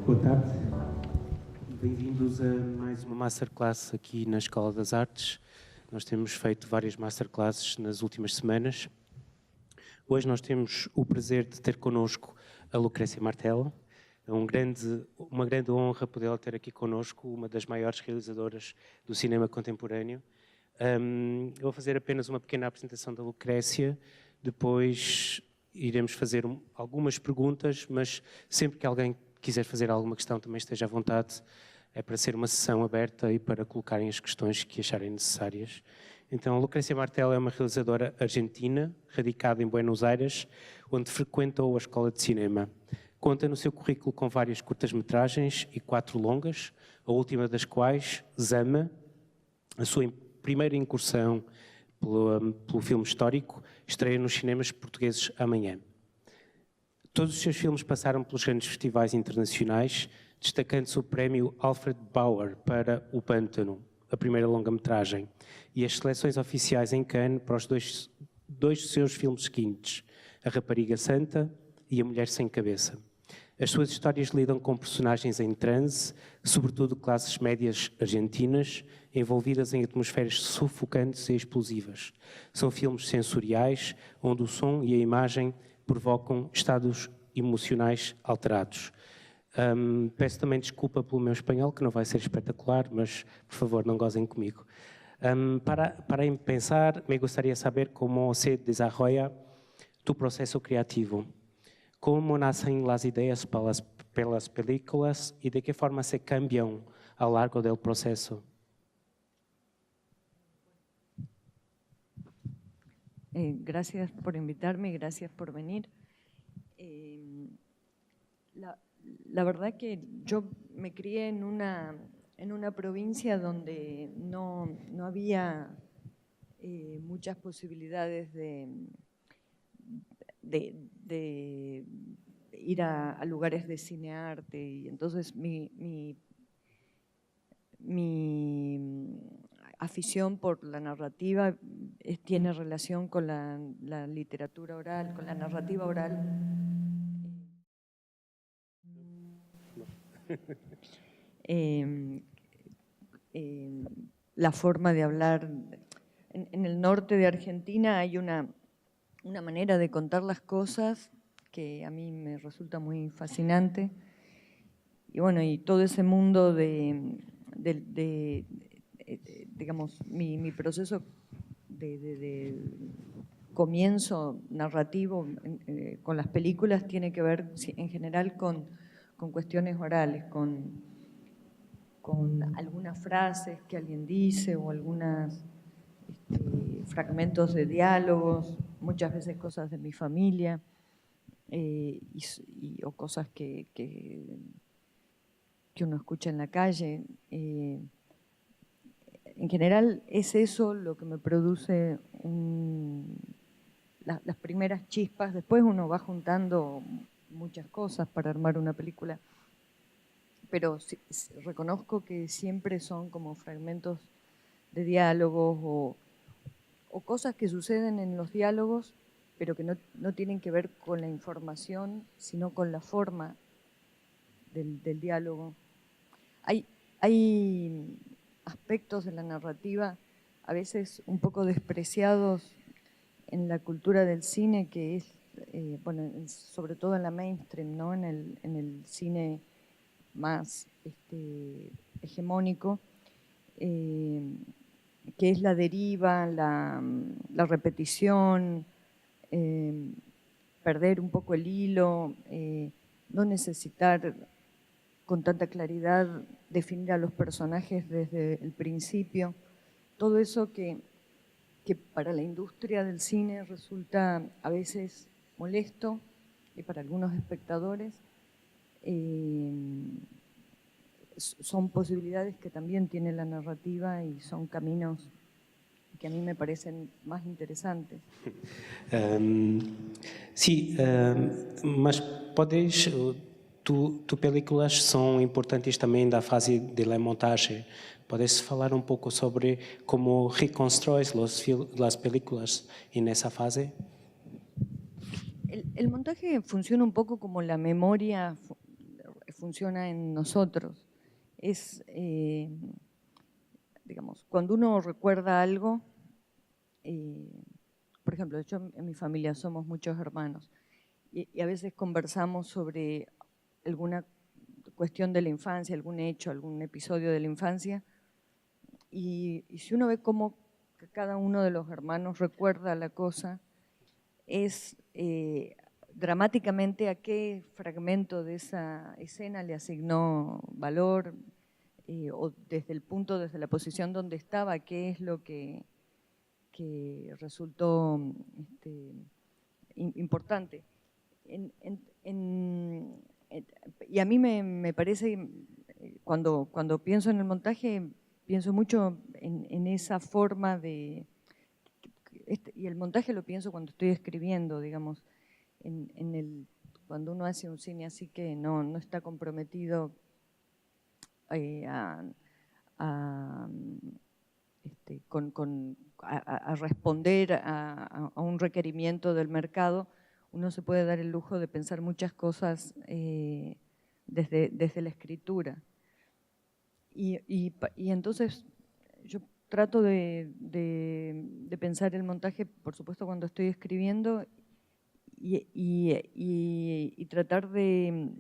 Boa tarde. Bem-vindos a mais uma Masterclass aqui na Escola das Artes. Nós temos feito várias Masterclasses nas últimas semanas. Hoje nós temos o prazer de ter connosco a Lucrécia Martel. É uma grande honra podê-la ter aqui connosco, uma das maiores realizadoras do cinema contemporâneo. Eu vou fazer apenas uma pequena apresentação da Lucrécia, depois iremos fazer algumas perguntas, mas sempre que alguém quiser fazer alguma questão também esteja à vontade. É para ser uma sessão aberta e para colocarem as questões que acharem necessárias. Então, a Lucrécia Martel é uma realizadora argentina, radicada em Buenos Aires, onde frequentou a Escola de Cinema. Conta no seu currículo com várias curtas-metragens e 4 longas, a última das quais, Zama, a sua primeira incursão pelo filme histórico, estreia nos cinemas portugueses amanhã. Todos os seus filmes passaram pelos grandes festivais internacionais, destacando-se o prémio Alfred Bauer para O Pântano, a primeira longa-metragem, e as seleções oficiais em Cannes para os dois dos seus filmes seguintes, A Rapariga Santa e A Mulher Sem Cabeça. As suas histórias lidam com personagens em transe, sobretudo classes médias argentinas, envolvidas em atmosferas sufocantes e explosivas. São filmes sensoriais, onde o som e a imagem provocam estados emocionais alterados. Peço também desculpa pelo meu espanhol, que não vai ser espetacular, mas, por favor, não gozem comigo. Para empezar, me gustaría saber cómo se desarrolla tu proceso creativo. ¿Cómo nacen las ideas para las películas y de qué forma se cambian a lo largo del proceso? Gracias por invitarme y gracias por venir. La verdad que yo me crié en una provincia donde no había muchas posibilidades de ir a lugares de cinearte, y entonces mi afición por la narrativa tiene relación con la literatura oral, con la narrativa oral. La forma de hablar. En el norte de Argentina hay una manera de contar las cosas que a mí me resulta muy fascinante. Y bueno, y todo ese mundo digamos, mi proceso de comienzo narrativo con las películas tiene que ver en general con cuestiones orales, con algunas frases que alguien dice o algunos fragmentos de diálogos, muchas veces cosas de mi familia o cosas que uno escucha en la calle. En general es eso lo que me produce las primeras chispas. Después uno va juntando muchas cosas para armar una película, pero reconozco que siempre son como fragmentos de diálogos o cosas que suceden en los diálogos, pero que no tienen que ver con la información, sino con la forma del diálogo. Hay aspectos de la narrativa a veces un poco despreciados en la cultura del cine, que es, bueno, sobre todo en la mainstream, ¿no? En el cine más hegemónico, que es la deriva, la repetición, perder un poco el hilo, no necesitar con tanta claridad definir a los personajes desde el principio. Todo eso que para la industria del cine resulta a veces molesto y para algunos espectadores, son posibilidades que también tiene la narrativa y son caminos que a mí me parecen más interesantes. Sí, mas podes, tu películas são importantes também da fase de la montagem. Podes falar um pouco sobre como reconstrues las películas en esa fase? El montaje funciona un poco como la memoria funciona en nosotros. Es, digamos, cuando uno recuerda algo, por ejemplo, yo en mi familia somos muchos hermanos y a veces conversamos sobre alguna cuestión de la infancia, algún hecho, algún episodio de la infancia, y si uno ve cómo cada uno de los hermanos recuerda la cosa, es dramáticamente a qué fragmento de esa escena le asignó valor, o desde la posición donde estaba, qué es lo que resultó importante. Y a mí me parece, cuando pienso en el montaje, pienso mucho en esa forma de... y el montaje lo pienso cuando estoy escribiendo, digamos, cuando uno hace un cine así que no está comprometido a responder a un requerimiento del mercado, uno se puede dar el lujo de pensar muchas cosas desde la escritura. Y entonces yo trato de pensar el montaje, por supuesto, cuando estoy escribiendo y tratar de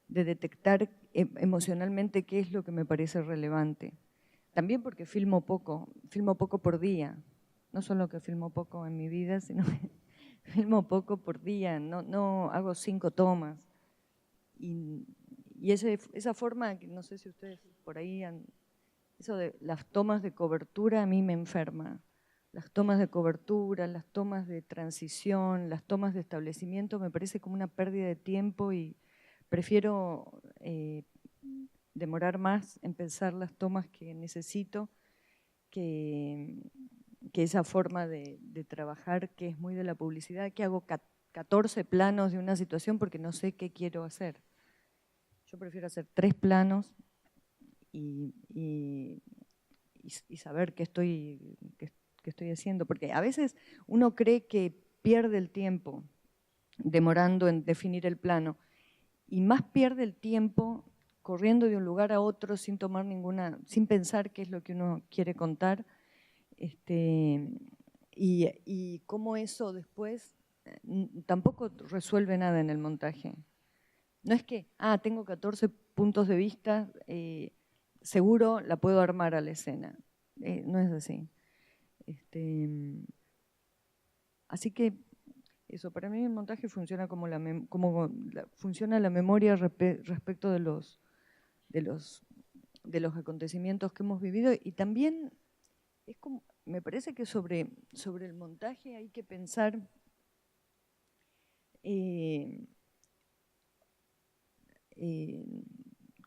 detectar emocionalmente qué es lo que me parece relevante. También porque filmo poco por día. No solo que filmo poco en mi vida, sino que filmo poco por día. No hago 5 tomas. Y esa forma, no sé si ustedes por ahí eso de las tomas de cobertura a mí me enferma. Las tomas de cobertura, las tomas de transición, las tomas de establecimiento me parece como una pérdida de tiempo y prefiero demorar más en pensar las tomas que necesito que esa forma de trabajar que es muy de la publicidad, que hago 14 planos de una situación porque no sé qué quiero hacer. Yo prefiero hacer 3 planos y saber qué estoy haciendo, porque a veces uno cree que pierde el tiempo demorando en definir el plano y más pierde el tiempo corriendo de un lugar a otro sin tomar sin pensar qué es lo que uno quiere contar, y cómo eso después tampoco resuelve nada en el montaje. No es que, tengo 14 puntos de vista, seguro la puedo armar a la escena. No es así. Así que eso, para mí el montaje funciona como funciona la memoria respecto de los acontecimientos que hemos vivido, y también me parece que sobre el montaje hay que pensar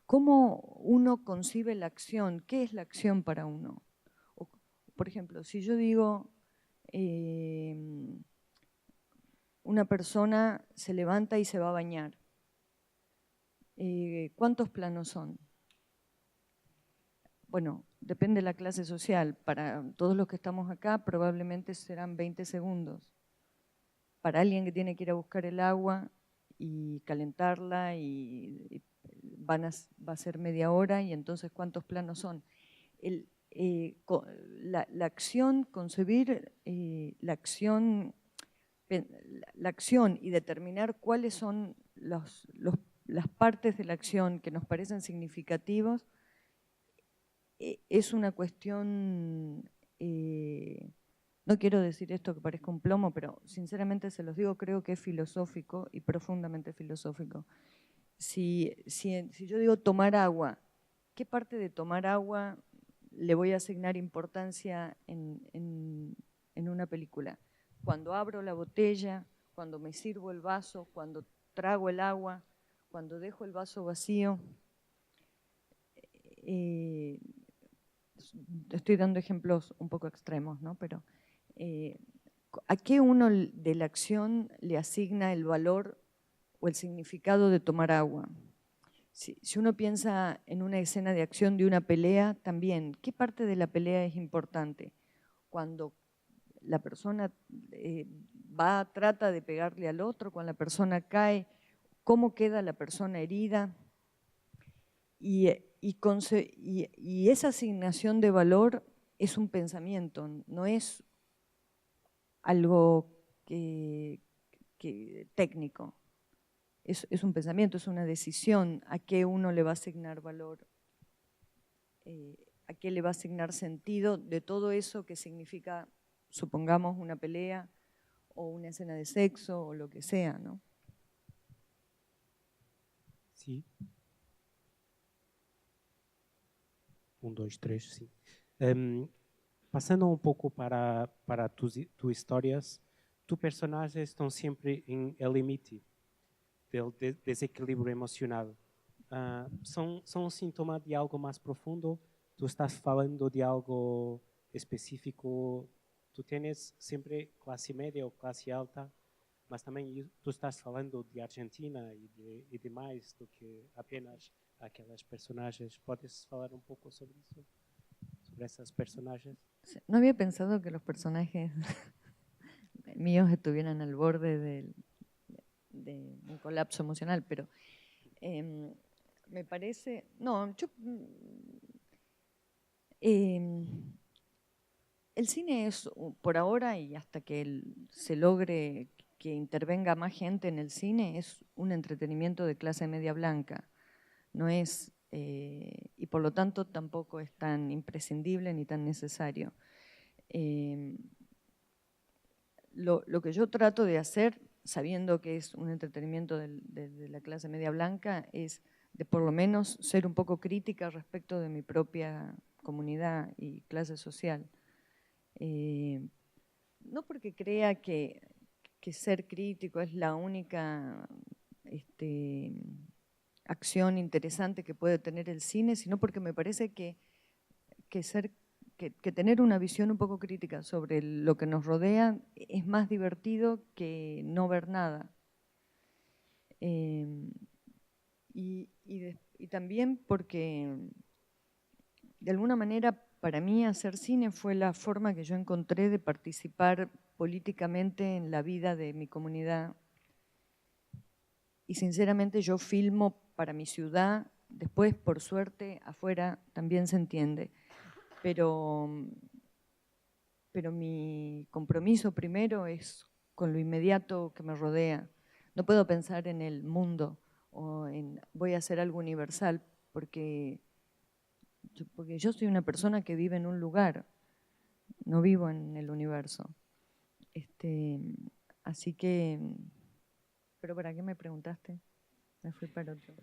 cómo uno concibe la acción, qué es la acción para uno. Por ejemplo, si yo digo una persona se levanta y se va a bañar, ¿cuántos planos son? Bueno, depende de la clase social. Para todos los que estamos acá probablemente serán 20 segundos. Para alguien que tiene que ir a buscar el agua y calentarla va a ser media hora, y entonces ¿cuántos planos son? La acción, concebir la acción y determinar cuáles son las partes de la acción que nos parecen significativos, es una cuestión, no quiero decir esto que parezca un plomo, pero sinceramente se los digo, creo que es filosófico y profundamente filosófico. Si yo digo tomar agua, ¿qué parte de tomar agua le voy a asignar importancia en una película? Cuando abro la botella, cuando me sirvo el vaso, cuando trago el agua, cuando dejo el vaso vacío. Estoy dando ejemplos un poco extremos, ¿no? Pero ¿a qué uno de la acción le asigna el valor o el significado de tomar agua? Si uno piensa en una escena de acción de una pelea, también, ¿qué parte de la pelea es importante? Cuando la persona trata de pegarle al otro, cuando la persona cae, ¿cómo queda la persona herida? y esa asignación de valor es un pensamiento, no es algo técnico. Es un pensamiento, es una decisión a qué uno le va a asignar valor, a qué le va a asignar sentido de todo eso que significa, supongamos, una pelea o una escena de sexo o lo que sea, ¿no? Sí. 1, 2, 3, sí. Passando um pouco para tus histórias, tus personagens estão sempre em el limite del desequilíbrio emocional. São um sintoma de algo mais profundo? Tu estás falando de algo específico? Tu tens sempre classe média ou classe alta, mas também tu estás falando de Argentina e de mais do que apenas aquelas personagens. Podes falar um pouco sobre isso? Sobre esas personajes? No había pensado que los personajes míos estuvieran al borde de un colapso emocional, pero me parece, no, el cine es, por ahora y hasta que se logre que intervenga más gente en el cine, es un entretenimiento de clase media blanca, no es, y por lo tanto tampoco es tan imprescindible ni tan necesario. Lo que yo trato de hacer, sabiendo que es un entretenimiento de la clase media blanca, es de por lo menos ser un poco crítica respecto de mi propia comunidad y clase social. No porque crea que ser crítico es la única acción interesante que puede tener el cine, sino porque me parece que tener una visión un poco crítica sobre lo que nos rodea es más divertido que no ver nada. Y también porque, de alguna manera, para mí hacer cine fue la forma que yo encontré de participar políticamente en la vida de mi comunidad. Y sinceramente yo filmo para mi ciudad, después, por suerte, afuera también se entiende. Pero mi compromiso primero es con lo inmediato que me rodea. No puedo pensar en el mundo o en voy a hacer algo universal porque yo soy una persona que vive en un lugar, no vivo en el universo. Así que, ¿pero para qué me preguntaste? Me fui para otro.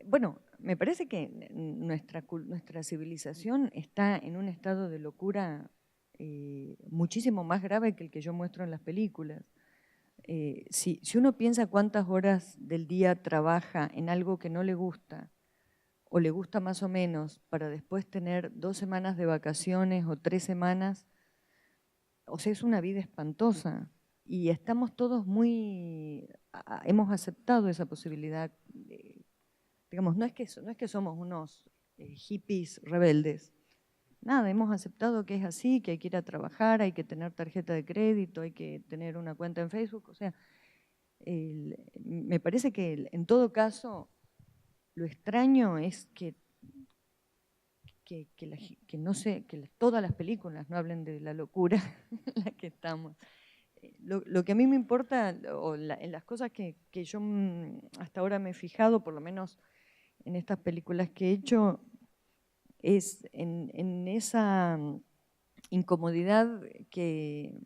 Bueno, me parece que nuestra civilización está en un estado de locura muchísimo más grave que el que yo muestro en las películas. Si uno piensa cuántas horas del día trabaja en algo que no le gusta, o le gusta más o menos, para después tener 2 semanas de vacaciones o 3 semanas, o sea, es una vida espantosa. Y estamos todos hemos aceptado esa posibilidad. Digamos, no es que somos unos hippies rebeldes. Nada, hemos aceptado que es así, que hay que ir a trabajar, hay que tener tarjeta de crédito, hay que tener una cuenta en Facebook. O sea, me parece que en todo caso lo extraño es que no sé, que todas las películas no hablen de la locura en la que estamos. Lo que a mí me importa, en las cosas que yo hasta ahora me he fijado, por lo menos en estas películas que he hecho, es en esa incomodidad que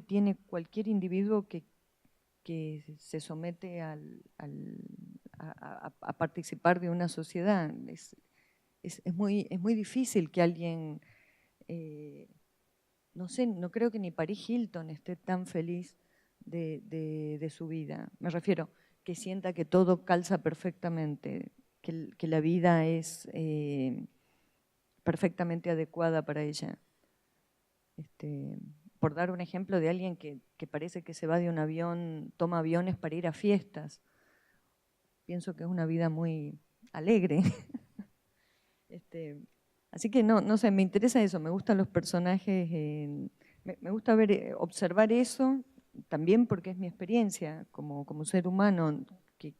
tiene cualquier individuo que se somete a participar de una sociedad. Es muy difícil que alguien, no sé, no creo que ni Paris Hilton esté tan feliz de su vida. Me refiero que sienta que todo calza perfectamente, que la vida es perfectamente adecuada para ella. Por dar un ejemplo de alguien que parece que se va de un avión, toma aviones para ir a fiestas. Pienso que es una vida muy alegre. Así que no sé, me interesa eso, me gustan los personajes, me gusta observar eso también porque es mi experiencia como ser humano, que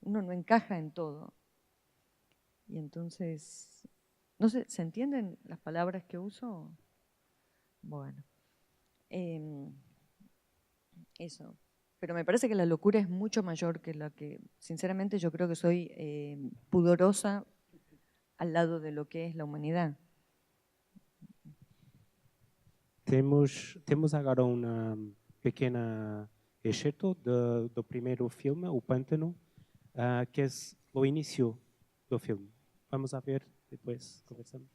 uno no encaja en todo. Y entonces, no sé, ¿se entienden las palabras que uso? Bueno, eso. Pero me parece que la locura es mucho mayor que la que, sinceramente, yo creo que soy pudorosa al lado de lo que es la humanidad. Temos agora uma pequena excerto do primeiro filme, O Pântano, que é o início do filme. Vamos a ver, depois conversamos.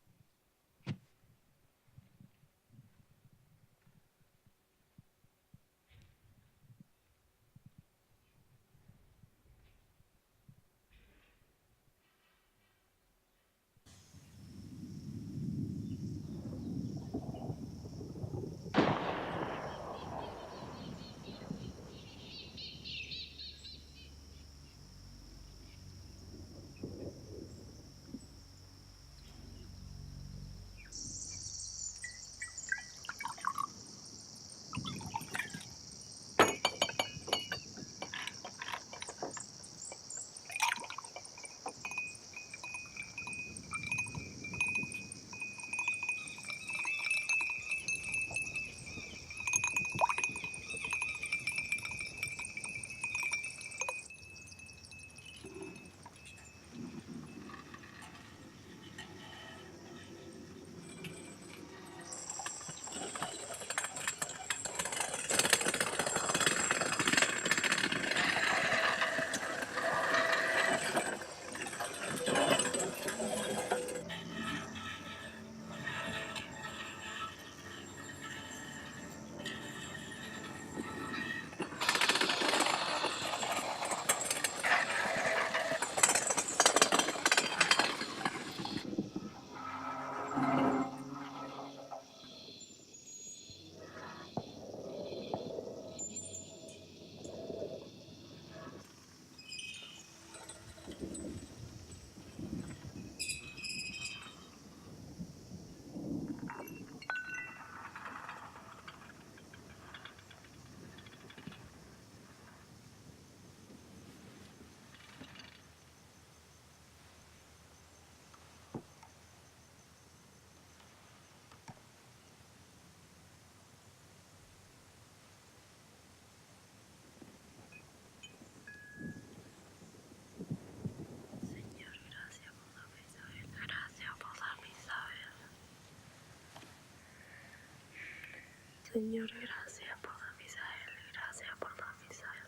Señor, gracias por la Misael, gracias por la Misael.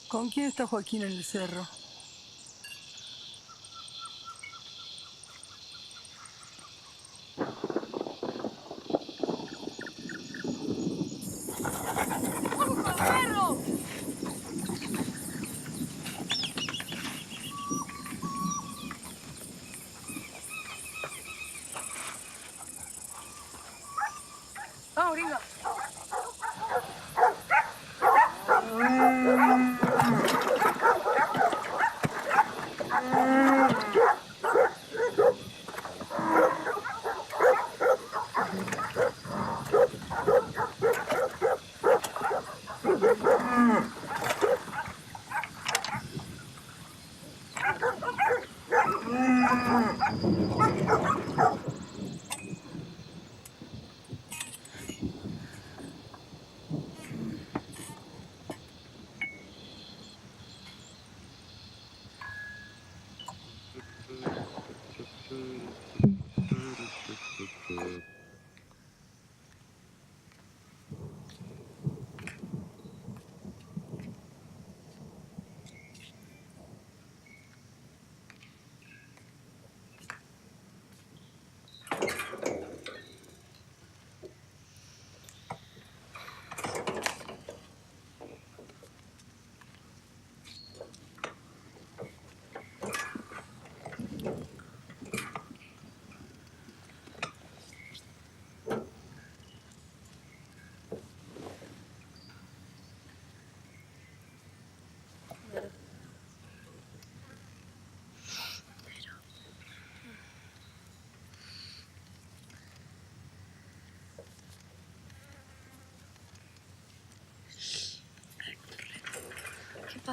¿Con quién está Joaquín en el cerro? ¡Ah, gringa!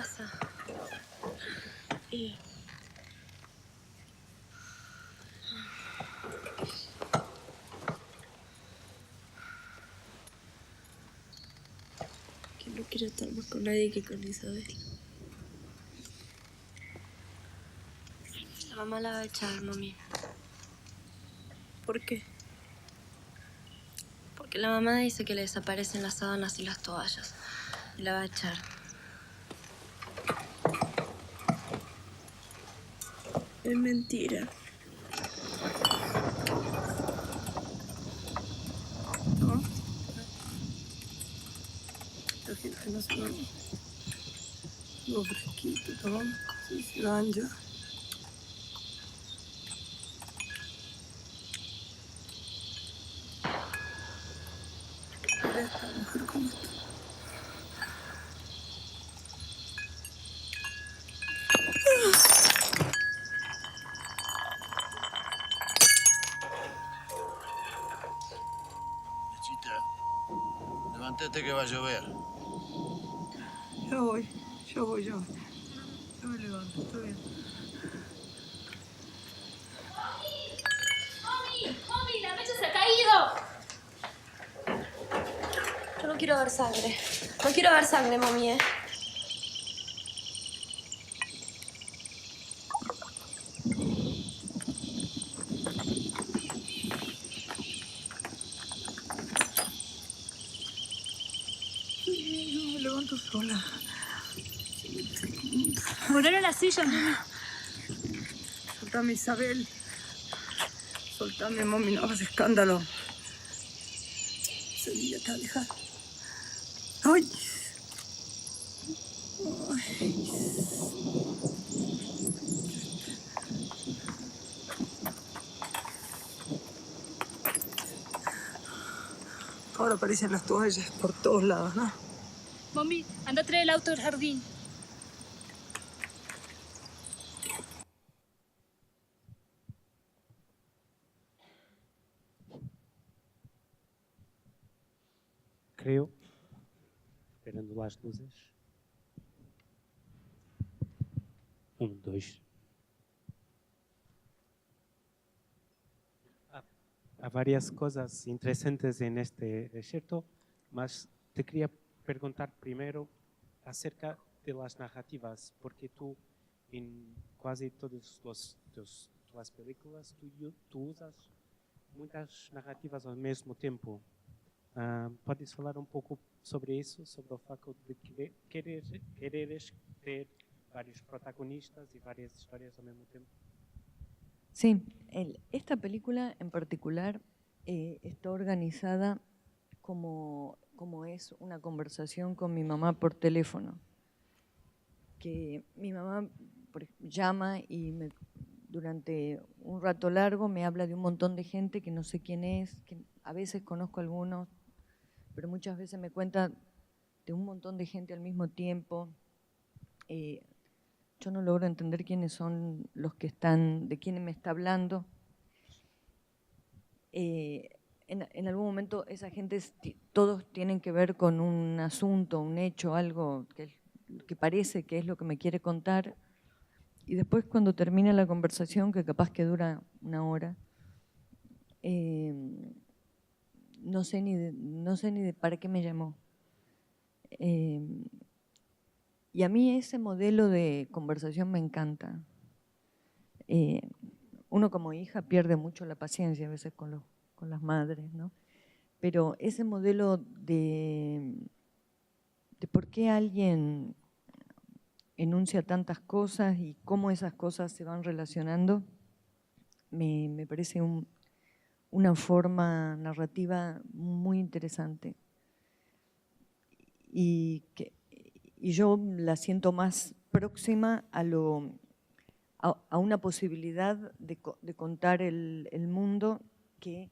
pasa? Y... que no quiero estar más con nadie que con Isabel. La mamá la va a echar, mami. ¿Por qué? Porque la mamá dice que le desaparecen las sábanas y las toallas. Y la va a echar. Es mentira. ¿No? La gente no se va. Algo fresquito, toma. Sí, se van ya. Mira esta mujer como está. Chita, levántate que va a llover. Yo voy. Yo me levanto, está bien. ¡Mami! ¡La mecha se ha caído! Yo no quiero ver sangre. No quiero ver sangre, mami, Yo me levanto sola. Poner en la silla, mami. Soltame, Isabel. Soltame, mami, no hagas escándalo. Sevilla, te deja. ¡Ay! Ahora aparecen las toallas por todos lados, ¿no? Mami, anda a traer el auto del jardín. Creo, esperando las luces. 1, 2. Há várias coisas interessantes neste excerto, mas te queria perguntar primeiro acerca das narrativas, porque tu, em quase todas tuas películas, tu usas muitas narrativas ao mesmo tempo. Podes falar um pouco sobre isso, sobre o facto de quereres ter vários protagonistas y varias historias al mismo tiempo? Sí, esta película en particular está organizada como es una conversación con mi mamá por teléfono. Que mi mamá llama y durante un rato largo me habla de un montón de gente que no sé quién es, que a veces conozco a algunos, pero muchas veces me cuenta de un montón de gente al mismo tiempo. Yo no logro entender quiénes son los que están, de quién me está hablando. En algún momento esa gente, todos tienen que ver con un asunto, un hecho, algo que parece que es lo que me quiere contar. Y después cuando termina la conversación, que capaz que dura una hora, no sé ni de para qué me llamó. Y a mí ese modelo de conversación me encanta. Uno como hija pierde mucho la paciencia a veces con las madres, ¿no? Pero ese modelo de por qué alguien enuncia tantas cosas y cómo esas cosas se van relacionando, me parece una forma narrativa muy interesante. Y yo la siento más próxima a una posibilidad de contar el mundo que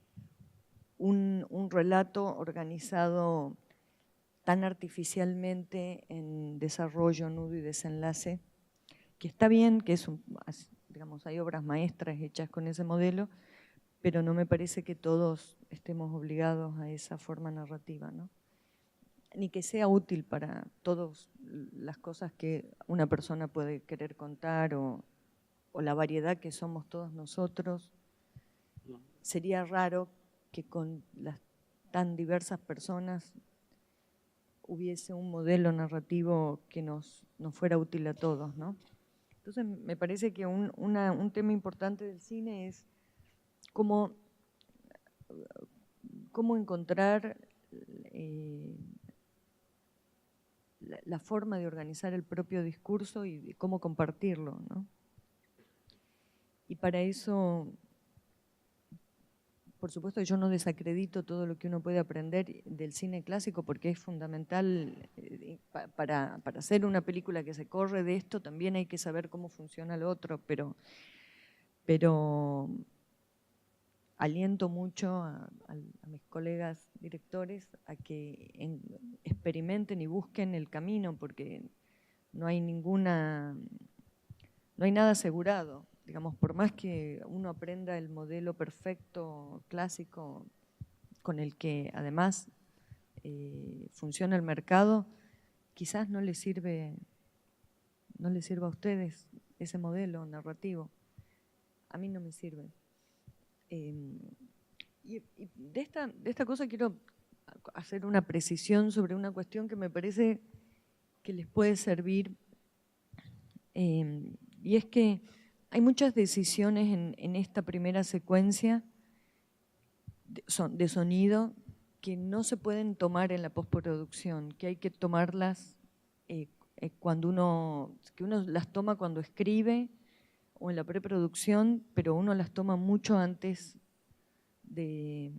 un relato organizado tan artificialmente en desarrollo, nudo y desenlace, que está bien, que digamos, hay obras maestras hechas con ese modelo, pero no me parece que todos estemos obligados a esa forma narrativa, ¿no? ni que sea útil para todas las cosas que una persona puede querer contar o la variedad que somos todos nosotros. Sería raro que con las tan diversas personas hubiese un modelo narrativo que nos fuera útil a todos, ¿no? Entonces me parece que un tema importante del cine es cómo encontrar la forma de organizar el propio discurso y cómo compartirlo, ¿no? Y para eso, por supuesto, yo no desacredito todo lo que uno puede aprender del cine clásico porque es fundamental para hacer una película que se corre de esto, también hay que saber cómo funciona lo otro, pero aliento mucho a mis colegas directores a que experimenten y busquen el camino porque no hay nada asegurado. Digamos, por más que uno aprenda el modelo perfecto, clásico, con el que además funciona el mercado, quizás no les sirva a ustedes ese modelo narrativo. A mí no me sirve. Y de esta cosa quiero hacer una precisión sobre una cuestión que me parece que les puede servir, y es que hay muchas decisiones en esta primera secuencia de sonido que no se pueden tomar en la postproducción, que hay que tomarlas cuando uno las toma cuando escribe o en la preproducción, pero uno las toma mucho antes de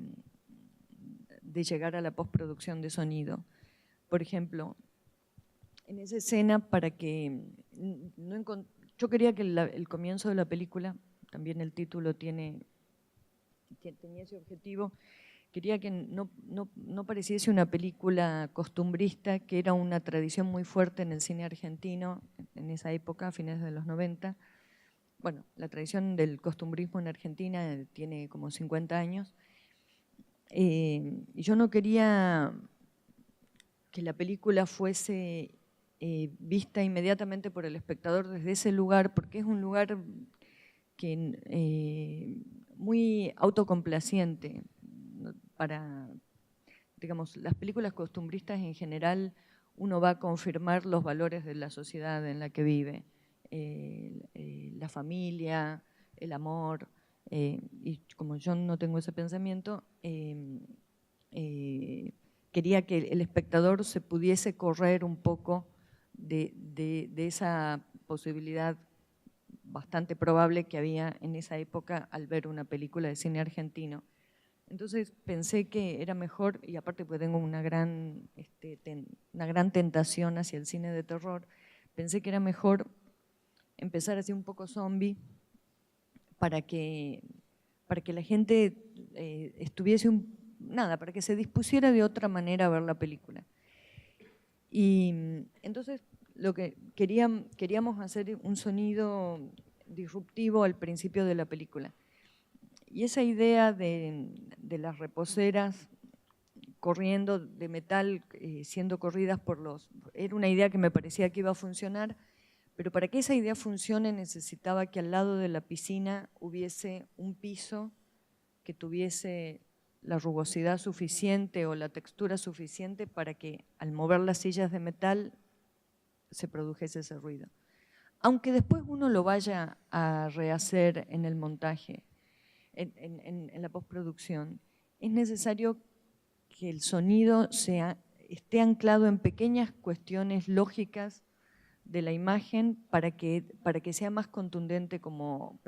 llegar a la postproducción de sonido. Por ejemplo, en esa escena, yo quería que el comienzo de la película, también el título tenía ese objetivo, quería que no pareciese una película costumbrista, que era una tradición muy fuerte en el cine argentino en esa época, a fines de los 90. Bueno, la tradición del costumbrismo en Argentina tiene como 50 años. Y yo no quería que la película fuese vista inmediatamente por el espectador desde ese lugar, porque es un lugar muy autocomplaciente digamos, las películas costumbristas en general uno va a confirmar los valores de la sociedad en la que vive, la familia, el amor, y como yo no tengo ese pensamiento, quería que el espectador se pudiese correr un poco de esa posibilidad bastante probable que había en esa época al ver una película de cine argentino. Entonces pensé que era mejor, y aparte pues tengo una gran tentación hacia el cine de terror, pensé que era mejor empezar así un poco zombie para que la gente para que se dispusiera de otra manera a ver la película. Y entonces lo que queríamos hacer un sonido disruptivo al principio de la película. Y esa idea de las reposeras corriendo de metal, siendo corridas era una idea que me parecía que iba a funcionar, pero para que esa idea funcione necesitaba que al lado de la piscina hubiese un piso que tuviese la rugosidad suficiente o la textura suficiente para que al mover las sillas de metal se produjese ese ruido. Aunque después uno lo vaya a rehacer en el montaje, en la postproducción, es necesario que el sonido esté anclado en pequeñas cuestiones lógicas de la imagen para que sea más contundente como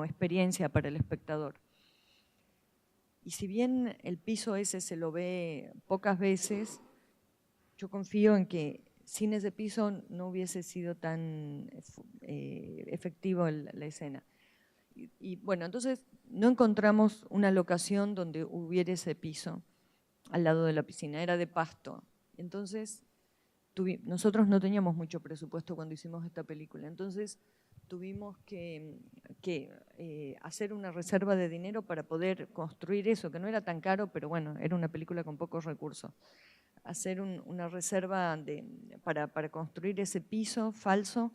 experiencia para el espectador. Y si bien el piso ese se lo ve pocas veces, yo confío en que sin ese piso no hubiese sido tan efectivo la escena. Y bueno, entonces no encontramos una locación donde hubiera ese piso al lado de la piscina, era de pasto. Entonces, nosotros no teníamos mucho presupuesto cuando hicimos esta película, entonces tuvimos que hacer una reserva de dinero para poder construir eso, que no era tan caro, pero bueno, era una película con pocos recursos. hacer una reserva para construir ese piso falso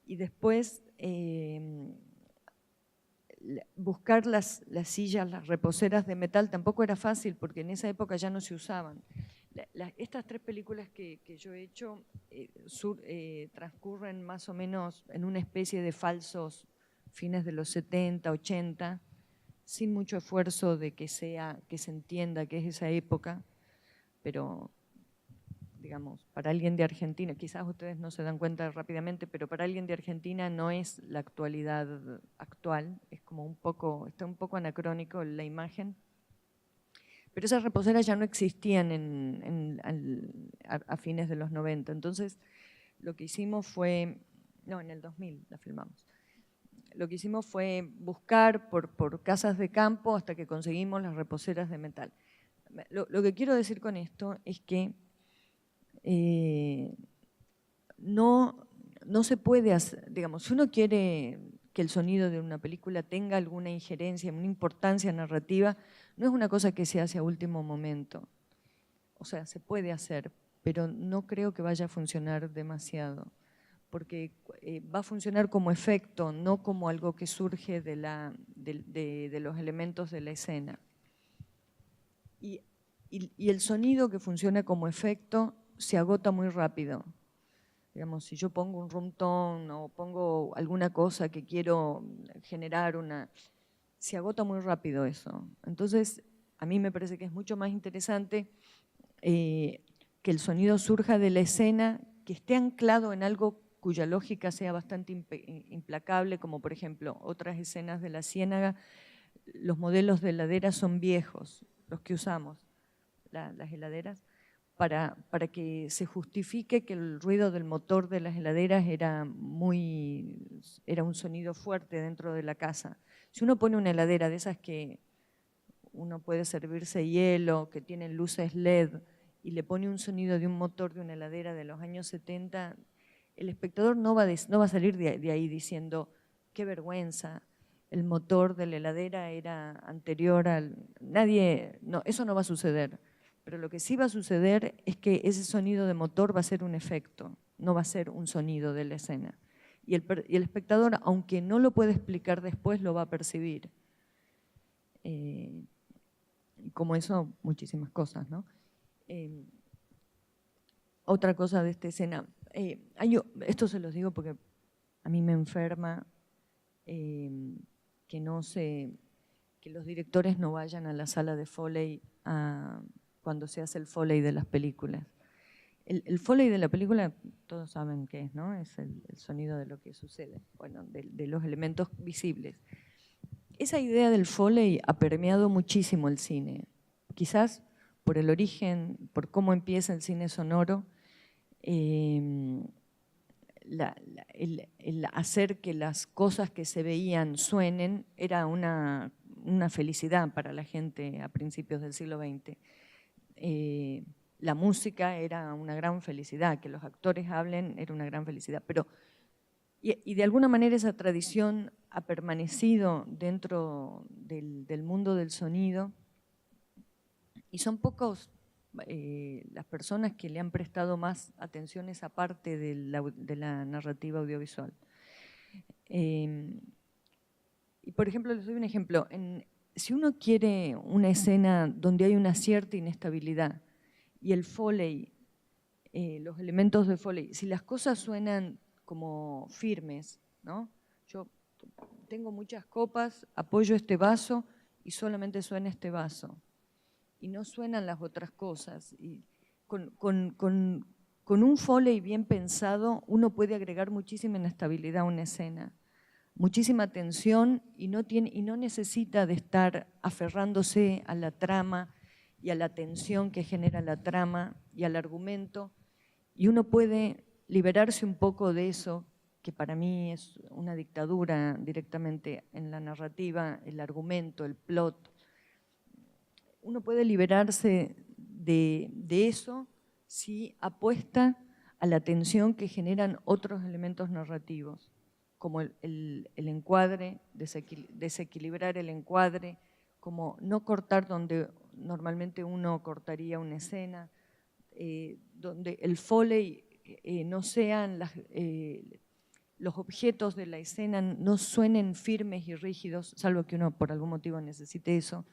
y después buscar las sillas, las reposeras de metal. Tampoco era fácil porque en esa época ya no se usaban. Estas 3 películas que yo he hecho transcurren más o menos en una especie de falsos fines de los 70, 80, sin mucho esfuerzo de que se entienda que es esa época, pero digamos, para alguien de Argentina, quizás ustedes no se dan cuenta rápidamente, pero para alguien de Argentina no es la actualidad actual, es como está un poco anacrónico la imagen. Pero esas reposeras ya no existían a fines de los 90. Entonces, lo que hicimos fue, no, en el 2000 la filmamos. Lo que hicimos fue buscar por casas de campo hasta que conseguimos las reposeras de metal. Lo que quiero decir con esto es que no se puede hacer, digamos, si uno quiere que el sonido de una película tenga alguna injerencia, una importancia narrativa, no es una cosa que se hace a último momento. O sea, se puede hacer, pero no creo que vaya a funcionar demasiado, porque va a funcionar como efecto, no como algo que surge de los elementos de la escena. Y el sonido que funciona como efecto se agota muy rápido. Digamos, si yo pongo un room tone o pongo alguna cosa que quiero generar se agota muy rápido eso. Entonces, a mí me parece que es mucho más interesante que el sonido surja de la escena, que esté anclado en algo cuya lógica sea bastante implacable, como por ejemplo otras escenas de La Ciénaga. Los modelos de heladeras son viejos, los que usamos, las heladeras, para que se justifique que el ruido del motor de las heladeras era un sonido fuerte dentro de la casa. Si uno pone una heladera de esas que uno puede servirse hielo, que tienen luces LED, y le pone un sonido de un motor de una heladera de los años 70, el espectador no va a salir de ahí diciendo, qué vergüenza, el motor de la heladera era anterior al... No, eso no va a suceder. Pero lo que sí va a suceder es que ese sonido de motor va a ser un efecto, no va a ser un sonido de la escena. Y el espectador, aunque no lo pueda explicar después, lo va a percibir. Y como eso, muchísimas cosas, ¿no? Otra cosa de esta escena, esto se los digo porque a mí me enferma que los directores no vayan a la sala de Foley cuando se hace el Foley de las películas. El Foley de la película, todos saben qué es, ¿no? Es el sonido de lo que sucede, bueno, de los elementos visibles. Esa idea del Foley ha permeado muchísimo el cine, quizás por el origen, por cómo empieza el cine sonoro, el hacer que las cosas que se veían suenen era una felicidad para la gente a principios del siglo XX. La música era una gran felicidad, que los actores hablen era una gran felicidad, y de alguna manera esa tradición ha permanecido dentro del mundo del sonido, y son pocos las personas que le han prestado más atención a esa parte de la narrativa audiovisual. Y por ejemplo, les doy un ejemplo. Si uno quiere una escena donde hay una cierta inestabilidad y el Foley, los elementos de Foley, si las cosas suenan como firmes, ¿no? Yo tengo muchas copas, apoyo este vaso y solamente suena este vaso. Y no suenan las otras cosas. Y con un Foley bien pensado, uno puede agregar muchísima inestabilidad a una escena, muchísima tensión, y no necesita de estar aferrándose a la trama y a la tensión que genera la trama y al argumento, y uno puede liberarse un poco de eso, que para mí es una dictadura directamente en la narrativa, el argumento, el plot. Uno puede liberarse de eso si apuesta a la tensión que generan otros elementos narrativos, como el encuadre, desequilibrar el encuadre, como no cortar donde normalmente uno cortaría una escena, donde el Foley no sean los objetos de la escena, no suenen firmes y rígidos, salvo que uno por algún motivo necesite eso.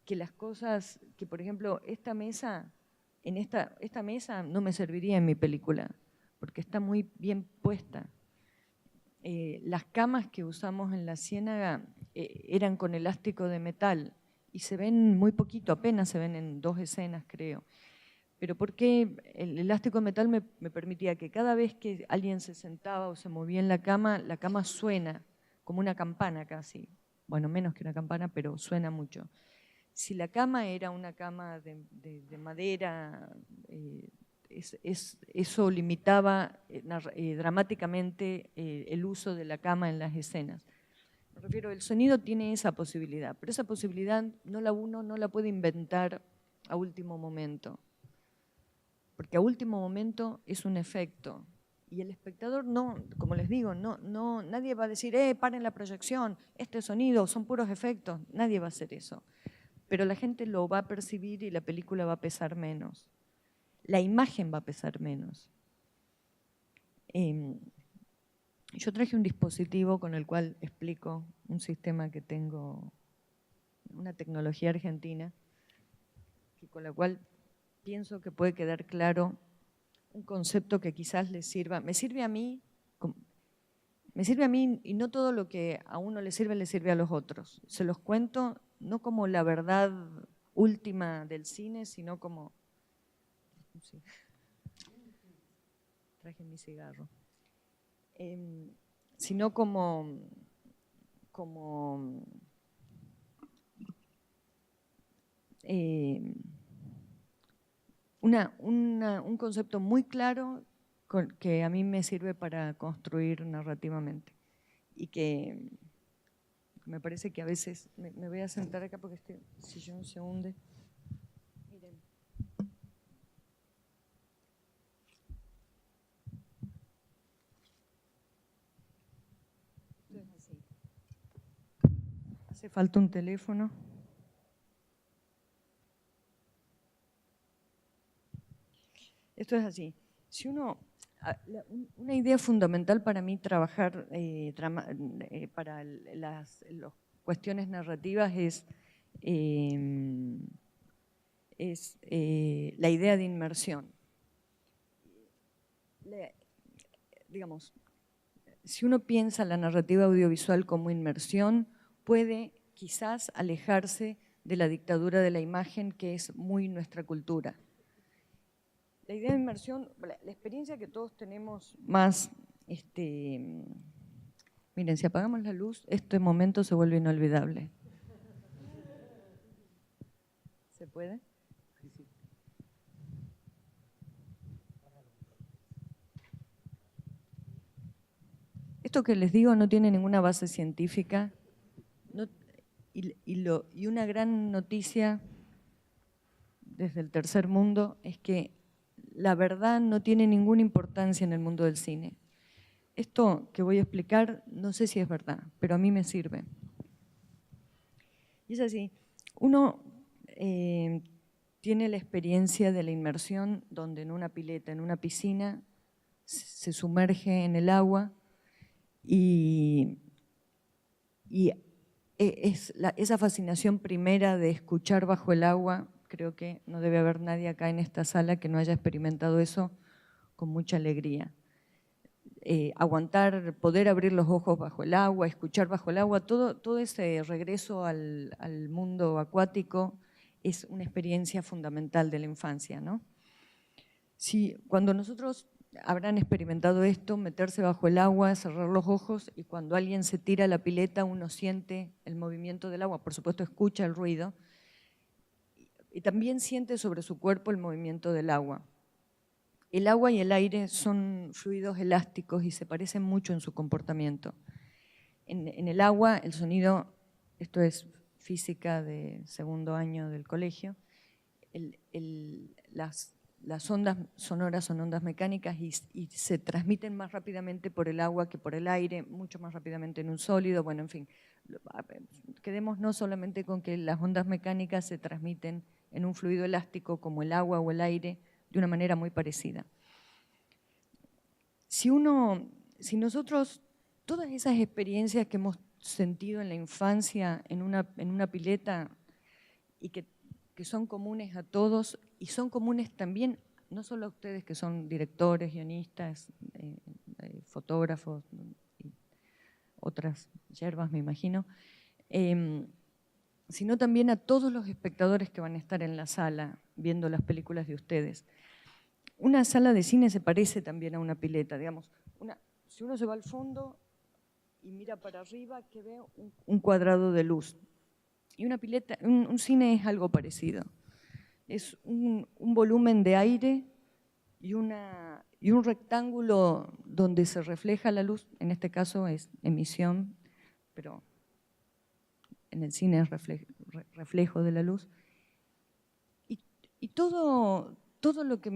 Que las cosas, que por ejemplo, esta mesa no me serviría en mi película, porque está muy bien puesta. Las camas que usamos en la Ciénaga eran con elástico de metal y se ven muy poquito, apenas se ven en 2 escenas, creo. Pero porque el elástico de metal me permitía que cada vez que alguien se sentaba o se movía en la cama suena como una campana casi. Bueno, menos que una campana, pero suena mucho. Si la cama era una cama de madera, eso limitaba dramáticamente el uso de la cama en las escenas. Me refiero, el sonido tiene esa posibilidad, pero esa posibilidad uno no la puede inventar a último momento, porque a último momento es un efecto. Y el espectador no, como les digo, nadie va a decir, paren la proyección, este sonido, son puros efectos. Nadie va a hacer eso. Pero la gente lo va a percibir y la película va a pesar menos. La imagen va a pesar menos. Yo traje un dispositivo con el cual explico un sistema que tengo, una tecnología argentina, con la cual pienso que puede quedar claro un concepto que quizás les sirva. Me sirve a mí y no todo lo que a uno le sirve a los otros. Se los cuento no como la verdad última del cine, sino como... Sí. Traje mi cigarro. Sino como un concepto muy claro que a mí me sirve para construir narrativamente y que me parece que a veces, me voy a sentar acá porque este sillón se hunde. Miren. Esto es así. Hace falta un teléfono. Esto es así. Si una idea fundamental para mí trabajar para las cuestiones narrativas es la idea de inmersión. Digamos, si uno piensa la narrativa audiovisual como inmersión, puede quizás alejarse de la dictadura de la imagen, que es muy nuestra cultura. La idea de inmersión, la experiencia que todos tenemos más, miren, si apagamos la luz, este momento se vuelve inolvidable. ¿Se puede? Sí, sí. Esto que les digo no tiene ninguna base científica y una gran noticia desde el tercer mundo es que la verdad no tiene ninguna importancia en el mundo del cine. Esto que voy a explicar no sé si es verdad, pero a mí me sirve. Y es así, uno tiene la experiencia de la inmersión donde en una pileta, en una piscina, se sumerge en el agua y esa fascinación primera de escuchar bajo el agua. Creo que no debe haber nadie acá en esta sala que no haya experimentado eso con mucha alegría. Aguantar, poder abrir los ojos bajo el agua, escuchar bajo el agua, todo ese regreso al mundo acuático es una experiencia fundamental de la infancia, ¿no? Cuando nosotros habrán experimentado esto, meterse bajo el agua, cerrar los ojos y cuando alguien se tira a la pileta uno siente el movimiento del agua, por supuesto escucha el ruido, y también siente sobre su cuerpo el movimiento del agua. El agua y el aire son fluidos elásticos y se parecen mucho en su comportamiento. En el agua, el sonido, esto es física de segundo año del colegio, las ondas sonoras son ondas mecánicas y se transmiten más rápidamente por el agua que por el aire, mucho más rápidamente en un sólido. Bueno, en fin, quedemos no solamente con que las ondas mecánicas se transmiten en un fluido elástico como el agua o el aire de una manera muy parecida. Si nosotros, todas esas experiencias que hemos sentido en la infancia, en una pileta, y que son comunes a todos, y son comunes también, no solo a ustedes que son directores, guionistas, fotógrafos, y otras hierbas, me imagino, sino también a todos los espectadores que van a estar en la sala viendo las películas de ustedes. Una sala de cine se parece también a una pileta, digamos. Si uno se va al fondo y mira para arriba, que ve un cuadrado de luz. Y una pileta, un cine es algo parecido. Es un volumen de aire y un rectángulo donde se refleja la luz. En este caso es emisión, pero en el cine es reflejo de la luz. Y todo lo que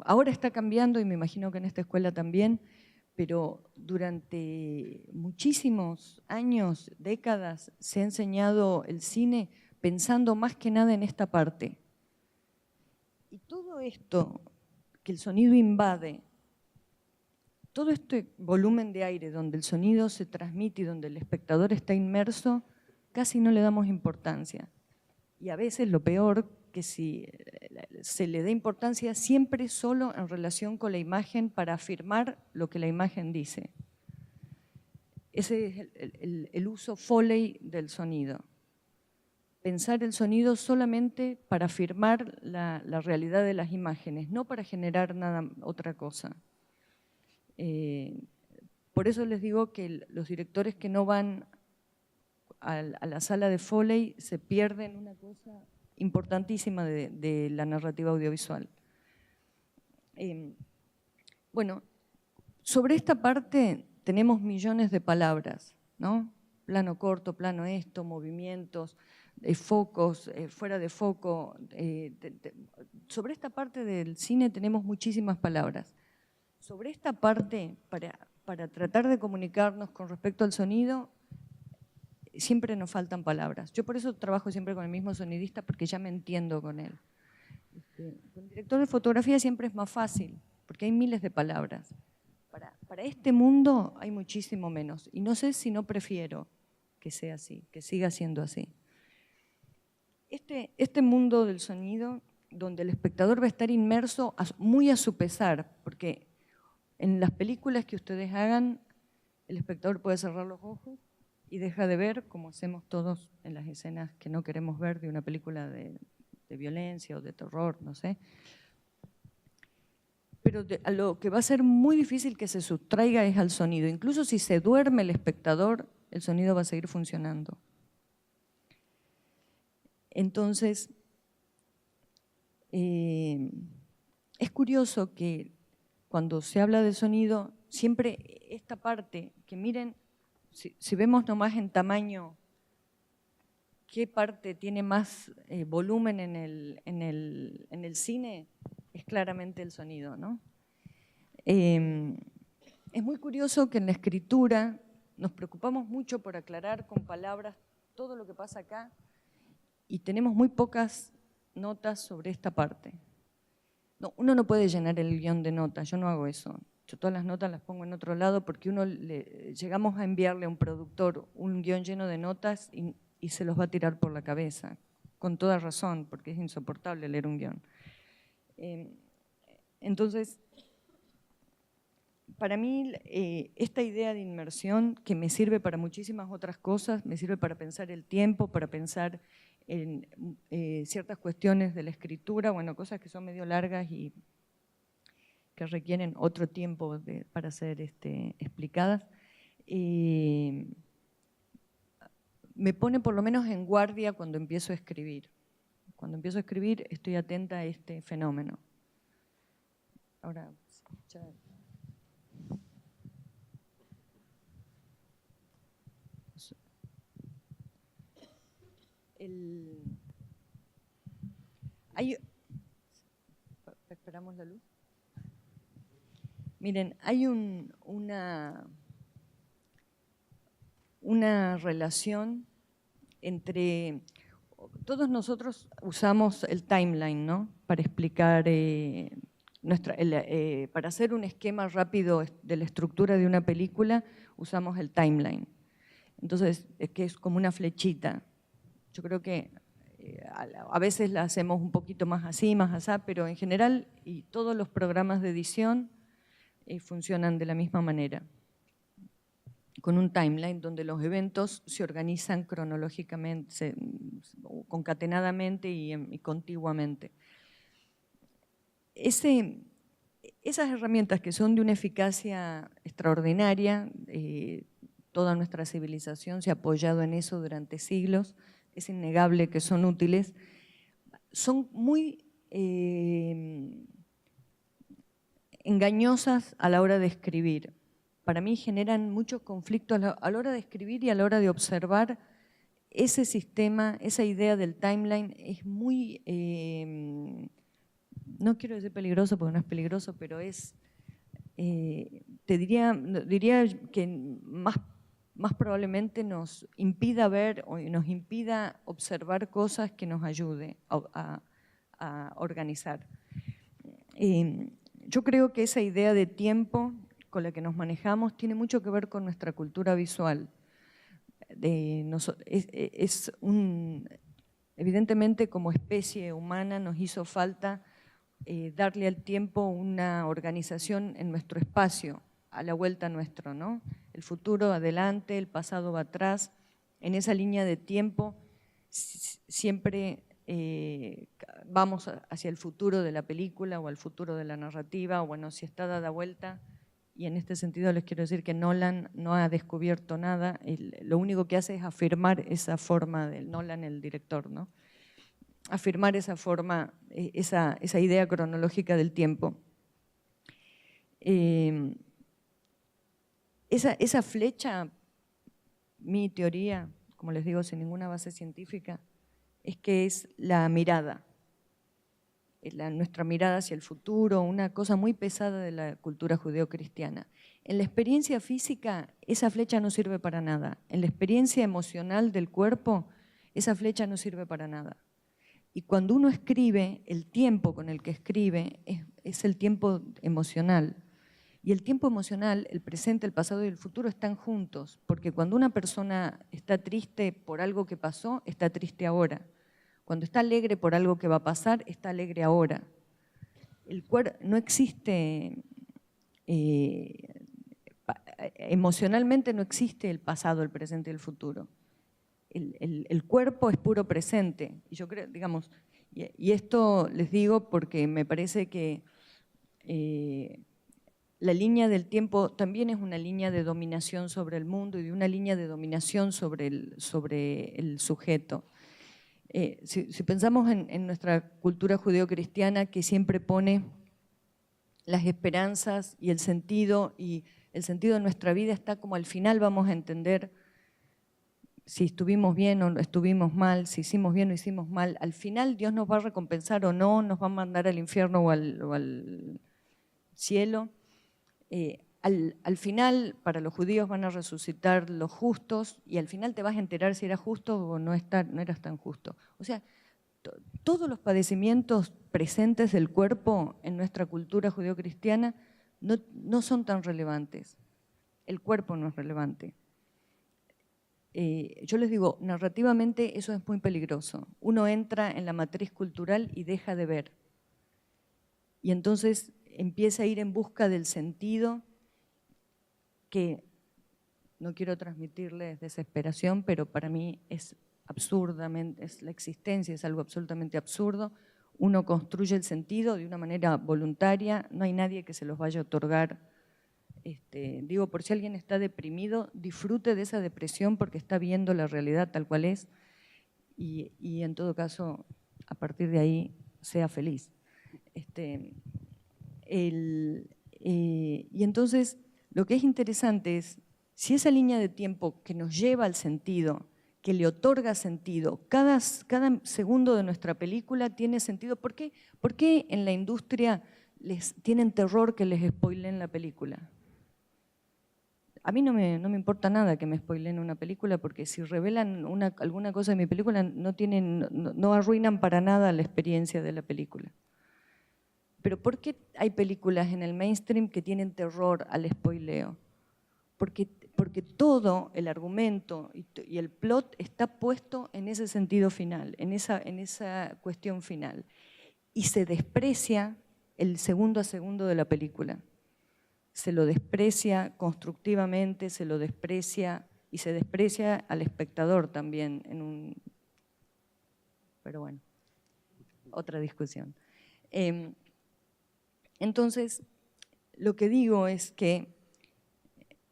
ahora está cambiando, y me imagino que en esta escuela también, pero durante muchísimos años, décadas, se ha enseñado el cine pensando más que nada en esta parte. Y todo esto que el sonido invade, todo este volumen de aire donde el sonido se transmite y donde el espectador está inmerso, casi no le damos importancia. Y a veces lo peor, que si se le da importancia siempre solo en relación con la imagen para afirmar lo que la imagen dice. Ese es el uso Foley del sonido. Pensar el sonido solamente para afirmar la realidad de las imágenes, no para generar nada, otra cosa. Por eso les digo que los directores que no van a la sala de Foley se pierden una cosa importantísima de la narrativa audiovisual. Bueno, sobre esta parte tenemos millones de palabras, ¿no? Plano corto, plano esto, movimientos, focos, fuera de foco. Sobre esta parte del cine tenemos muchísimas palabras. Sobre esta parte, para tratar de comunicarnos con respecto al sonido, siempre nos faltan palabras. Yo por eso trabajo siempre con el mismo sonidista, porque ya me entiendo con él. Con el director de fotografía siempre es más fácil, porque hay miles de palabras. Para este mundo hay muchísimo menos, y no sé si no prefiero que sea así, que siga siendo así. Este mundo del sonido, donde el espectador va a estar inmerso muy a su pesar, porque en las películas que ustedes hagan, el espectador puede cerrar los ojos y deja de ver, como hacemos todos en las escenas que no queremos ver de una película de violencia o de terror, no sé. Pero a lo que va a ser muy difícil que se sustraiga es al sonido. Incluso si se duerme el espectador, el sonido va a seguir funcionando. Entonces, es curioso que cuando se habla de sonido, siempre esta parte, que miren, si vemos nomás en tamaño, qué parte tiene más volumen en el cine, es claramente el sonido, ¿no? Es muy curioso que en la escritura nos preocupamos mucho por aclarar con palabras todo lo que pasa acá y tenemos muy pocas notas sobre esta parte. No, uno no puede llenar el guión de notas, yo no hago eso. Yo todas las notas las pongo en otro lado porque llegamos a enviarle a un productor un guión lleno de notas y se los va a tirar por la cabeza, con toda razón, porque es insoportable leer un guión. Entonces, para mí, esta idea de inmersión, que me sirve para muchísimas otras cosas, me sirve para pensar el tiempo, para pensar en ciertas cuestiones de la escritura, bueno, cosas que son medio largas y que requieren otro tiempo para ser explicadas, me pone por lo menos en guardia cuando empiezo a escribir. Cuando empiezo a escribir estoy atenta a este fenómeno. Ahora, ya. ¿Esperamos la luz? Miren, hay una relación entre, todos nosotros usamos el timeline, ¿no? Para explicar, para hacer un esquema rápido de la estructura de una película, usamos el timeline. Entonces, es que es como una flechita. Yo creo que a veces la hacemos un poquito más así, más así, pero en general, y todos los programas de edición funcionan de la misma manera, con un timeline donde los eventos se organizan cronológicamente, concatenadamente y contiguamente. Esas herramientas que son de una eficacia extraordinaria, toda nuestra civilización se ha apoyado en eso durante siglos, es innegable que son útiles, son muy engañosas a la hora de escribir. Para mí generan muchos conflictos a la hora de escribir y a la hora de observar ese sistema, esa idea del timeline es muy, no quiero decir peligroso porque no es peligroso, pero es, diría que más probablemente nos impida ver o nos impida observar cosas que nos ayude a organizar. Yo creo que esa idea de tiempo con la que nos manejamos tiene mucho que ver con nuestra cultura visual. Evidentemente, como especie humana nos hizo falta darle al tiempo una organización en nuestro espacio, a la vuelta nuestro, ¿no? El futuro adelante, el pasado va atrás. En esa línea de tiempo siempre vamos hacia el futuro de la película o al futuro de la narrativa, o bueno, si está dada vuelta. Y en este sentido les quiero decir que Nolan no ha descubierto nada, lo único que hace es afirmar esa forma del Nolan, el director, ¿no? Afirmar esa forma, esa idea cronológica del tiempo. Esa flecha, mi teoría, como les digo, sin ninguna base científica, es que es la mirada. Nuestra mirada hacia el futuro, una cosa muy pesada de la cultura judeocristiana. En la experiencia física, esa flecha no sirve para nada. En la experiencia emocional del cuerpo, esa flecha no sirve para nada. Y cuando uno escribe, el tiempo con el que escribe es el tiempo emocional. Y el tiempo emocional, el presente, el pasado y el futuro están juntos, porque cuando una persona está triste por algo que pasó, está triste ahora. Cuando está alegre por algo que va a pasar, está alegre ahora. No existe, emocionalmente no existe el pasado, el presente y el futuro. El cuerpo es puro presente. Y yo creo, digamos, y esto les digo porque me parece que la línea del tiempo también es una línea de dominación sobre el mundo y de una línea de dominación sobre el sujeto. Si pensamos en nuestra cultura judeocristiana que siempre pone las esperanzas y el sentido de nuestra vida está como al final vamos a entender si estuvimos bien o estuvimos mal, si hicimos bien o hicimos mal, al final Dios nos va a recompensar o no, nos va a mandar al infierno o al cielo. Al final, para los judíos van a resucitar los justos y al final te vas a enterar si eras justo o no eras tan justo. O sea, todos los padecimientos presentes del cuerpo en nuestra cultura judeocristiana no son tan relevantes. El cuerpo no es relevante. Yo les digo, narrativamente eso es muy peligroso. Uno entra en la matriz cultural y deja de ver. Y entonces empieza a ir en busca del sentido que no quiero transmitirles desesperación, pero para mí es absurdamente, es la existencia, es algo absolutamente absurdo. Uno construye el sentido de una manera voluntaria, no hay nadie que se los vaya a otorgar. Digo, por si alguien está deprimido, disfrute de esa depresión porque está viendo la realidad tal cual es y en todo caso, a partir de ahí, sea feliz. Y entonces, lo que es interesante es, si esa línea de tiempo que nos lleva al sentido, que le otorga sentido, cada segundo de nuestra película tiene sentido. ¿Por qué en la industria tienen terror que les spoilen la película? a mí no me importa nada que me spoileen una película, porque si revelan alguna cosa de mi película, no arruinan para nada la experiencia de la película. Pero ¿por qué hay películas en el mainstream que tienen terror al spoileo? Porque todo el argumento y el plot está puesto en ese sentido final, en esa cuestión final. Y se desprecia el segundo a segundo de la película. Se lo desprecia constructivamente, se lo desprecia y se desprecia al espectador también. Pero bueno, otra discusión. Entonces, lo que digo es que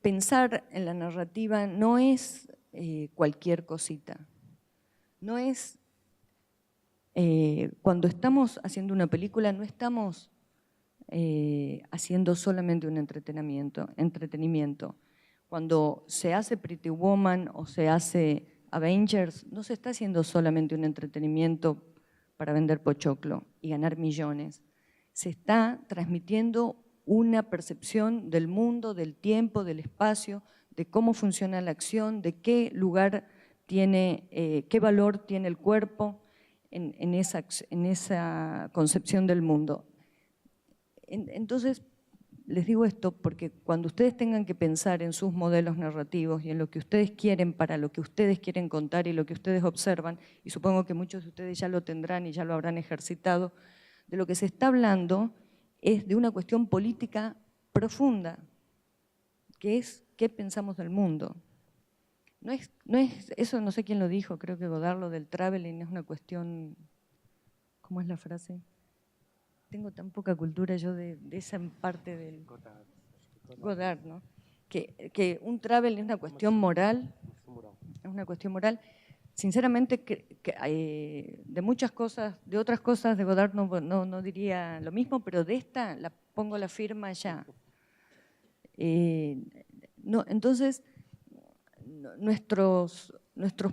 pensar en la narrativa no es cualquier cosita. No es, cuando estamos haciendo una película, no estamos haciendo solamente un entretenimiento. Cuando se hace Pretty Woman o se hace Avengers, no se está haciendo solamente un entretenimiento para vender pochoclo y ganar millones. Se está transmitiendo una percepción del mundo, del tiempo, del espacio, de cómo funciona la acción, de qué lugar tiene, qué valor tiene el cuerpo en esa concepción del mundo. Entonces, les digo esto porque cuando ustedes tengan que pensar en sus modelos narrativos y en lo que ustedes quieren para lo que ustedes quieren contar y lo que ustedes observan, y supongo que muchos de ustedes ya lo tendrán y ya lo habrán ejercitado, de lo que se está hablando es de una cuestión política profunda, que es qué pensamos del mundo. Eso no sé quién lo dijo, creo que Godard, lo del traveling es una cuestión, ¿cómo es la frase? Tengo tan poca cultura yo de esa parte del Godard, ¿no? Que un travel es una cuestión moral, es una cuestión moral. Sinceramente, de muchas cosas, de otras cosas de Godard no diría lo mismo, pero de esta pongo la firma ya. Entonces, nuestros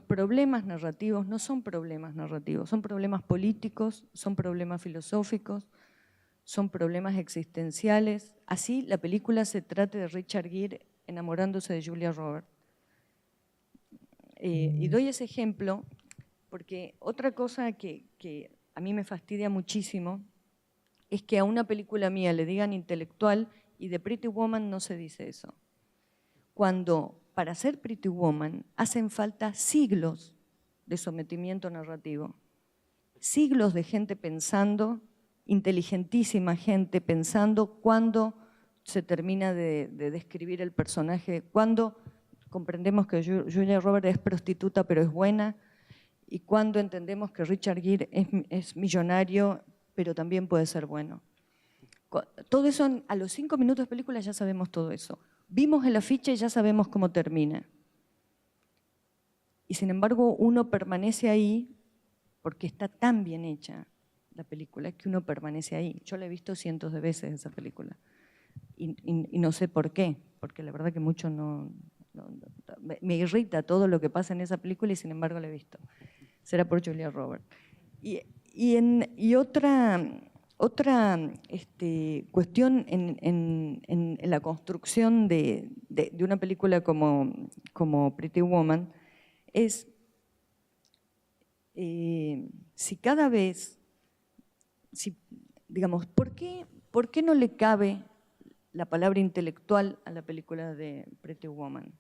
problemas narrativos no son problemas narrativos, son problemas políticos, son problemas filosóficos, son problemas existenciales. Así la película se trata de Richard Gere enamorándose de Julia Roberts. Y doy ese ejemplo porque otra cosa que a mí me fastidia muchísimo es que a una película mía le digan intelectual y de Pretty Woman no se dice eso. Cuando para ser Pretty Woman hacen falta siglos de sometimiento narrativo, siglos de gente pensando, inteligentísima gente pensando cuándo se termina de describir el personaje, cuándo comprendemos que Julia Roberts es prostituta pero es buena y cuándo entendemos que Richard Gere es millonario pero también puede ser bueno. Todo eso, a los 5 minutos de película ya sabemos todo eso. Vimos el afiche y ya sabemos cómo termina. Y sin embargo uno permanece ahí porque está tan bien hecha la película que uno permanece ahí. Yo la he visto cientos de veces esa película y no sé por qué, porque la verdad que mucho me irrita todo lo que pasa en esa película y sin embargo la he visto. Será por Julia Roberts. Y otra cuestión en la construcción de una película como Pretty Woman es si cada vez, digamos, ¿por qué no le cabe la palabra intelectual a la película de Pretty Woman?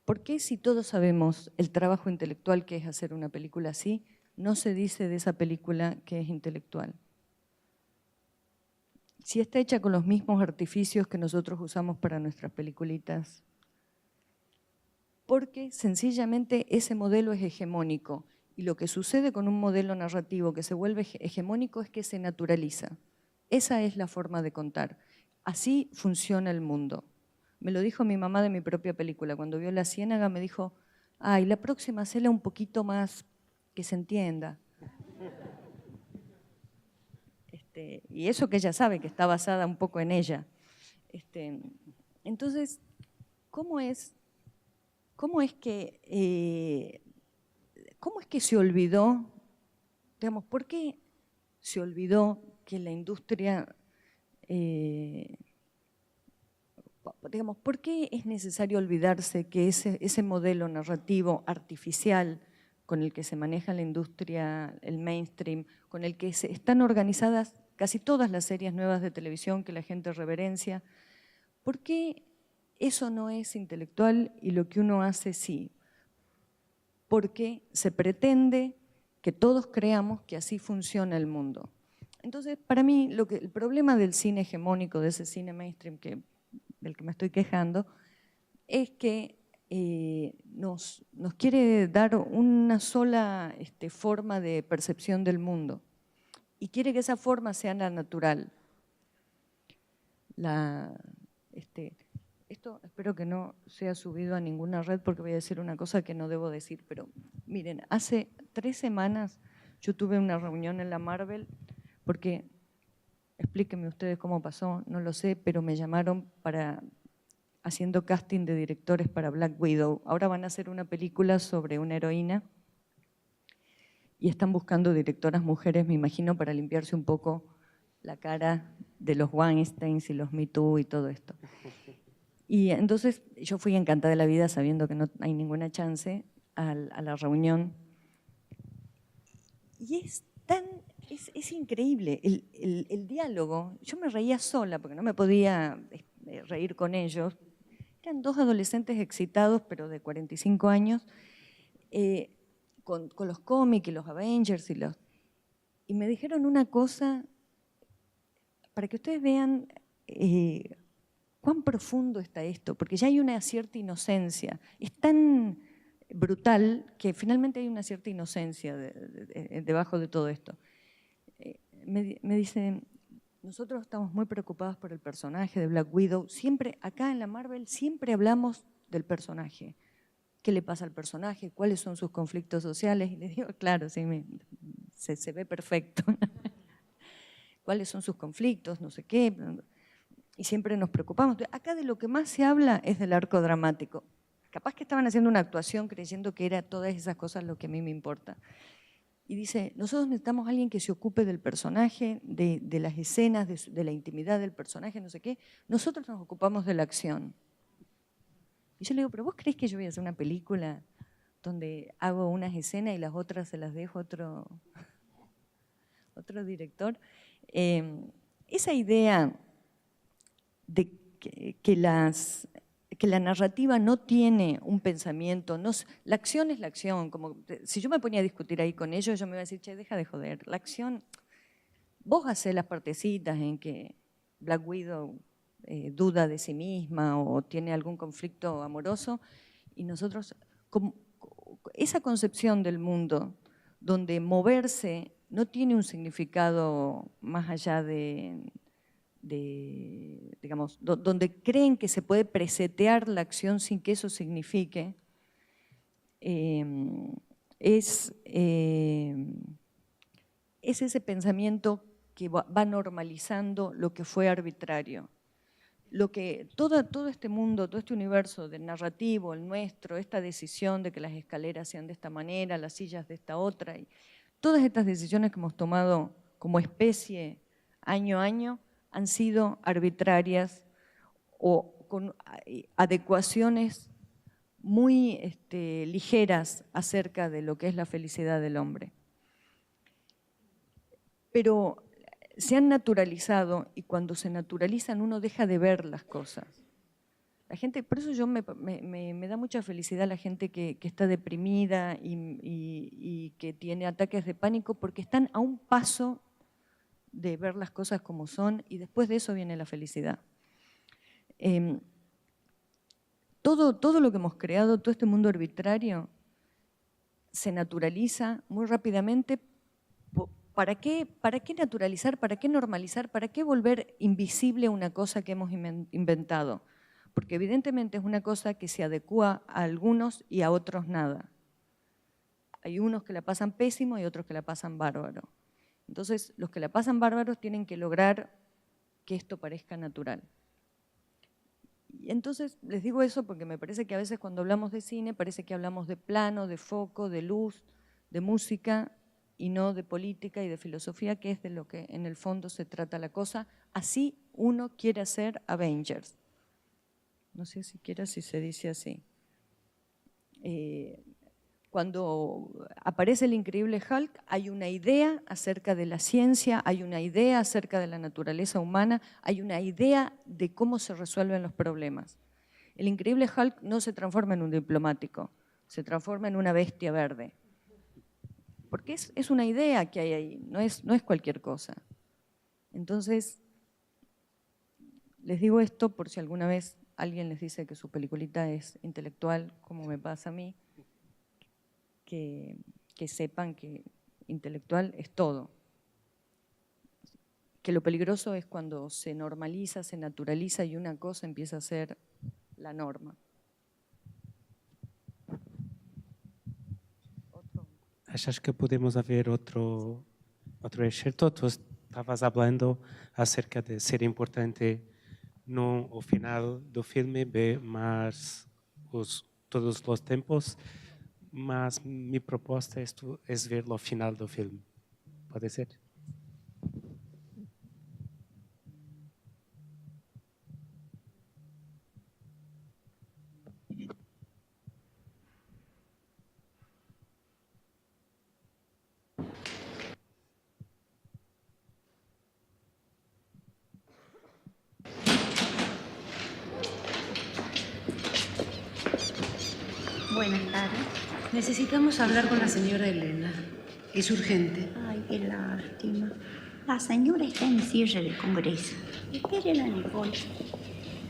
¿Por qué si todos sabemos el trabajo intelectual que es hacer una película así, no se dice de esa película que es intelectual? Si está hecha con los mismos artificios que nosotros usamos para nuestras peliculitas, porque sencillamente ese modelo es hegemónico y lo que sucede con un modelo narrativo que se vuelve hegemónico es que se naturaliza. Esa es la forma de contar. Así funciona el mundo. Me lo dijo mi mamá de mi propia película. Cuando vio La Ciénaga me dijo, ay, la próxima hacela un poquito más que se entienda. Y eso que ella sabe, que está basada un poco en ella. Entonces, ¿cómo es que se olvidó, digamos, por qué se olvidó que la industria, digamos, ¿por qué es necesario olvidarse que ese modelo narrativo artificial con el que se maneja la industria, el mainstream, con el que están organizadas casi todas las series nuevas de televisión que la gente reverencia, ¿por qué eso no es intelectual y lo que uno hace sí? Porque se pretende que todos creamos que así funciona el mundo. Entonces, para mí, el problema del cine hegemónico, de ese cine mainstream del que me estoy quejando, es que nos quiere dar una sola forma de percepción del mundo y quiere que esa forma sea la natural. Esto espero que no sea subido a ninguna red porque voy a decir una cosa que no debo decir, pero miren, hace 3 semanas yo tuve una reunión en la Marvel porque, explíquenme ustedes cómo pasó, no lo sé, pero me llamaron haciendo casting de directores para Black Widow. Ahora van a hacer una película sobre una heroína y están buscando directoras mujeres, me imagino, para limpiarse un poco la cara de los Weinsteins y los Me Too y todo esto. Y entonces yo fui encantada de la vida sabiendo que no hay ninguna chance a la reunión. Y es increíble el diálogo. Yo me reía sola porque no me podía reír con ellos. Eran 2 adolescentes excitados, pero de 45 años, con los cómics y los Avengers y me dijeron una cosa para que ustedes vean cuán profundo está esto, porque ya hay una cierta inocencia. Es tan brutal que finalmente hay una cierta inocencia debajo de todo esto. Me dicen, nosotros estamos muy preocupados por el personaje de Black Widow. Siempre, acá en la Marvel, siempre hablamos del personaje. ¿Qué le pasa al personaje? ¿Cuáles son sus conflictos sociales? Y les digo, claro, sí, se ve perfecto. ¿Cuáles son sus conflictos? No sé qué. Y siempre nos preocupamos. Acá de lo que más se habla es del arco dramático. Capaz que estaban haciendo una actuación creyendo que era todas esas cosas lo que a mí me importa. Y dice, nosotros necesitamos a alguien que se ocupe del personaje, de las escenas, de la intimidad del personaje, no sé qué. Nosotros nos ocupamos de la acción. Y yo le digo, ¿pero vos creés que yo voy a hacer una película donde hago unas escenas y las otras se las dejo a otro director? Esa idea de que la narrativa no tiene un pensamiento, la acción es la acción. Como, si yo me ponía a discutir ahí con ellos, yo me iba a decir, che, deja de joder. La acción, vos hacés las partecitas en que Black Widow duda de sí misma o tiene algún conflicto amoroso, y nosotros, esa concepción del mundo donde moverse no tiene un significado más allá digamos, donde creen que se puede presetear la acción sin que eso signifique, es ese pensamiento que va normalizando lo que fue arbitrario. Todo este mundo, todo este universo del narrativo, el nuestro, esta decisión de que las escaleras sean de esta manera, las sillas de esta otra, y todas estas decisiones que hemos tomado como especie año a año han sido arbitrarias o con adecuaciones muy ligeras acerca de lo que es la felicidad del hombre. Pero se han naturalizado y cuando se naturalizan uno deja de ver las cosas. La gente, por eso me da mucha felicidad la gente que está deprimida y que tiene ataques de pánico porque están a un paso de ver las cosas como son y después de eso viene la felicidad. Todo lo que hemos creado, todo este mundo arbitrario, se naturaliza muy rápidamente. ¿Para qué naturalizar? ¿Para qué normalizar? ¿Para qué volver invisible una cosa que hemos inventado? Porque evidentemente es una cosa que se adecua a algunos y a otros nada. Hay unos que la pasan pésimo y otros que la pasan bárbaro. Entonces, los que la pasan bárbaros tienen que lograr que esto parezca natural. Y entonces, les digo eso porque me parece que a veces cuando hablamos de cine parece que hablamos de plano, de foco, de luz, de música y no de política y de filosofía, que es de lo que en el fondo se trata la cosa. Así uno quiere hacer Avengers. no sé siquiera si se dice así. Cuando aparece el increíble Hulk, hay una idea acerca de la ciencia, hay una idea acerca de la naturaleza humana, hay una idea de cómo se resuelven los problemas. El increíble Hulk no se transforma en un diplomático, se transforma en una bestia verde. Porque es una idea que hay ahí, no es cualquier cosa. Entonces, les digo esto por si alguna vez alguien les dice que su peliculita es intelectual, como me pasa a mí, que sepan que intelectual es todo. Que lo peligroso es cuando se normaliza, se naturaliza y una cosa empieza a ser la norma. ¿Achas que podemos haber otro excerto? Tú estabas hablando acerca de ser importante no ao final do filme ver mais todos os tempos, mas minha proposta é ver ao final do filme. Pode ser? Buenas tardes. Necesitamos hablar con la señora Elena. Es urgente. Ay, qué lástima. La señora está en cierre del Congreso. Espérenla, Nicole.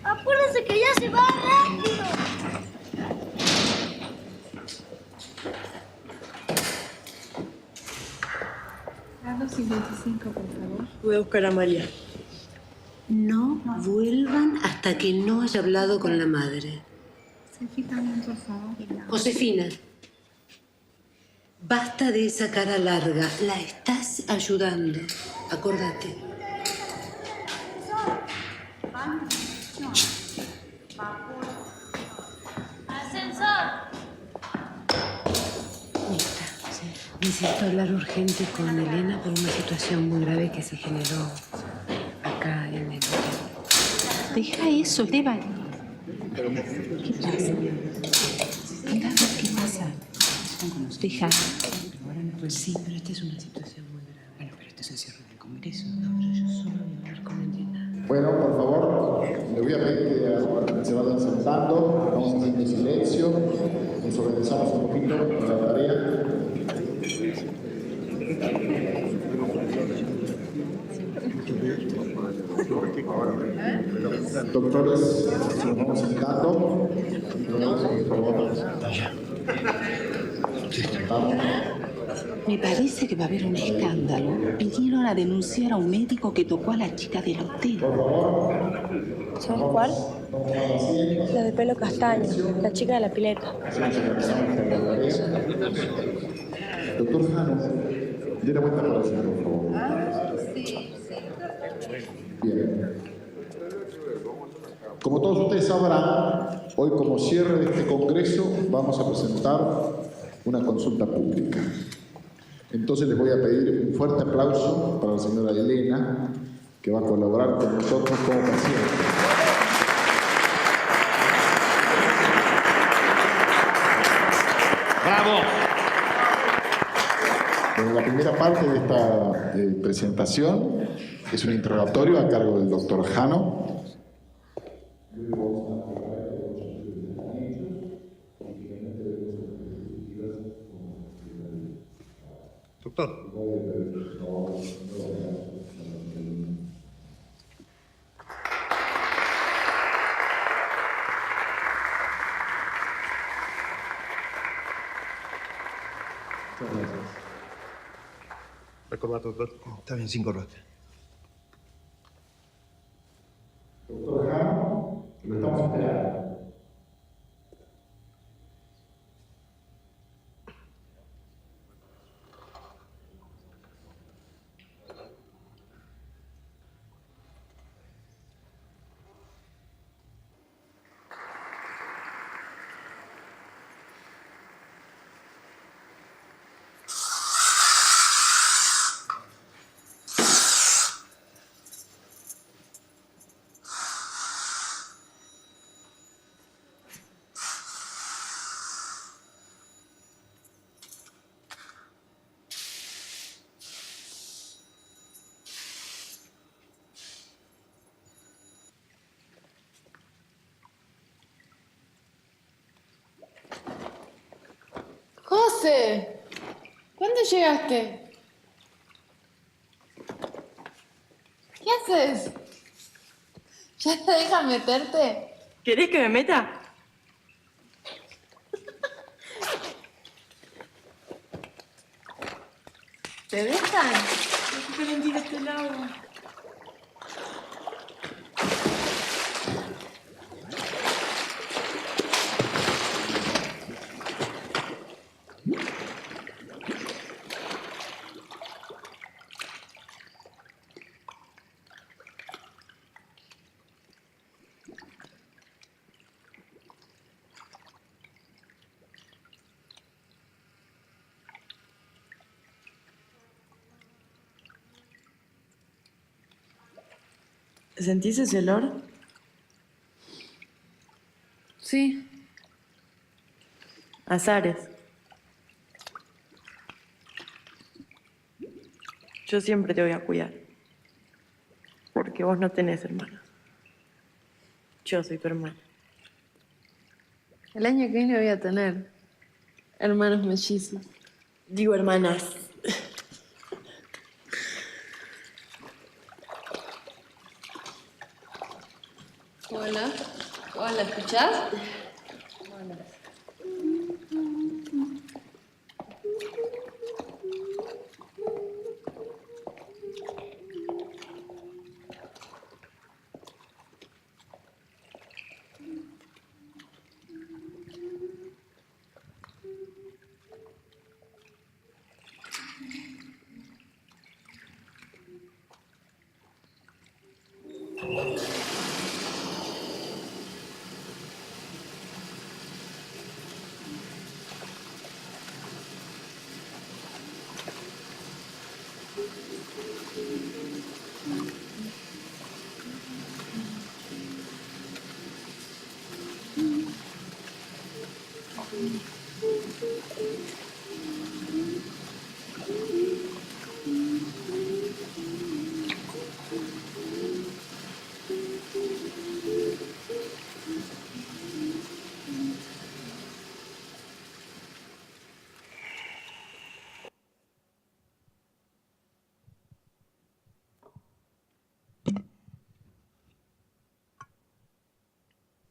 Apúrese que ya se va rápido. Carlos 55, por favor. Voy a buscar a María. No vuelvan hasta que no haya hablado con la madre. Josefina, por favor. Josefina, basta de esa cara larga. La estás ayudando. Acórdate. ¡Ascensor! Necesito hablar urgente con Elena por una situación muy grave que se generó acá en el hotel. Deja eso, Esteban. ¿Qué pasa? Anda, ¿qué pasa? Deja. Sí, pero esta es una situación muy grave. Bueno, pero esto es el cierre del Congreso. No, pero yo solo voy a hablar con Elena. Bueno, por favor, le voy a pedir que se vayan sentando, vamos haciendo silencio, nos organizamos un poquito con la tarea. Doctores, nos vamos sentando. Me parece que va a haber un escándalo. Vinieron a denunciar a un médico que tocó a la chica del hotel. ¿Sabes cuál? La de pelo castaño, la chica de la pileta. Doctor Jano, dé la vuelta para la señora, por favor. Bien. Como todos ustedes sabrán, hoy como cierre de este congreso vamos a presentar una consulta pública. Entonces les voy a pedir un fuerte aplauso para la señora Elena, que va a colaborar con nosotros como paciente. ¡Bravo! Bueno, la primera parte de esta presentación es un interrogatorio a cargo del doctor Jano. Doctor. ¿La corbata, doctor? Está bien, sin corbata. Doctor Jano, lo estamos esperando. José, ¿cuándo llegaste? ¿Qué haces? ¿Ya te dejas meterte? ¿Querés que me meta? ¿Te dejan? No te quieren tirar el agua. ¿Sentís ese olor? Sí. Azares. Yo siempre te voy a cuidar. Porque vos no tenés hermanos. Yo soy tu hermana. El año que viene voy a tener hermanos mellizos. Digo hermanas. Hola. Hola, ¿escuchás?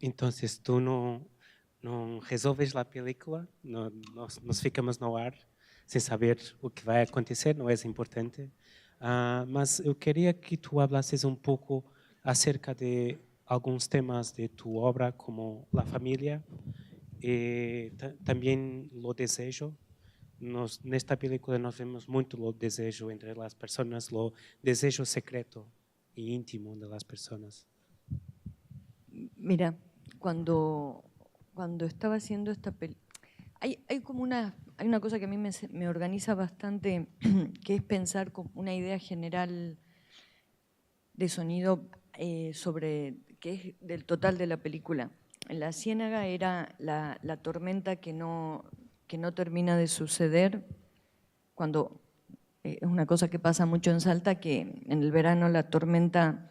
Entonces, tú não resolves a película, nós ficamos no ar sem saber o que vai acontecer, não é importante. Mas eu queria que tu hablasses um pouco acerca de alguns temas de tua obra, como a família e também o desejo. Nesta película nós vemos muito o desejo entre as pessoas, o desejo secreto e íntimo das pessoas. Mira, cuando estaba haciendo esta película, hay una cosa que a mí me organiza bastante, que es pensar como una idea general de sonido sobre, que es del total de la película. La ciénaga era la tormenta que no termina de suceder, cuando es una cosa que pasa mucho en Salta, que en el verano la tormenta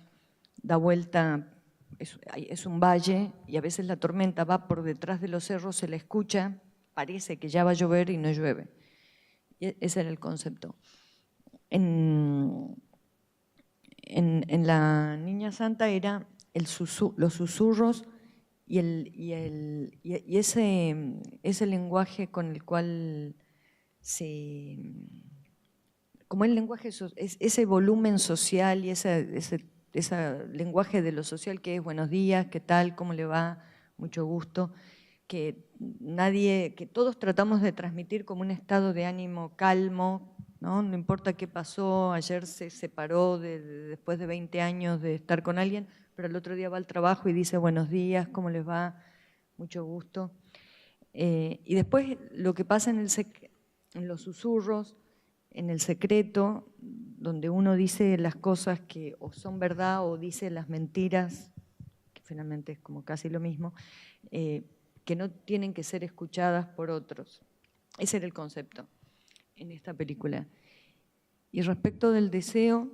da vuelta. Es un valle y a veces la tormenta va por detrás de los cerros, se la escucha, parece que ya va a llover y no llueve. Y ese era el concepto. En La Niña Santa era los susurros y ese lenguaje con el cual como el lenguaje, ese volumen social y ese lenguaje de lo social, que es buenos días, qué tal, cómo le va, mucho gusto, que todos tratamos de transmitir como un estado de ánimo calmo, no importa qué pasó, ayer se separó después de 20 años de estar con alguien, pero el otro día va al trabajo y dice buenos días, cómo les va, mucho gusto. Y después lo que pasa en los susurros, en el secreto, donde uno dice las cosas que o son verdad o dice las mentiras, que finalmente es como casi lo mismo, que no tienen que ser escuchadas por otros. Ese era el concepto en esta película. Y respecto del deseo,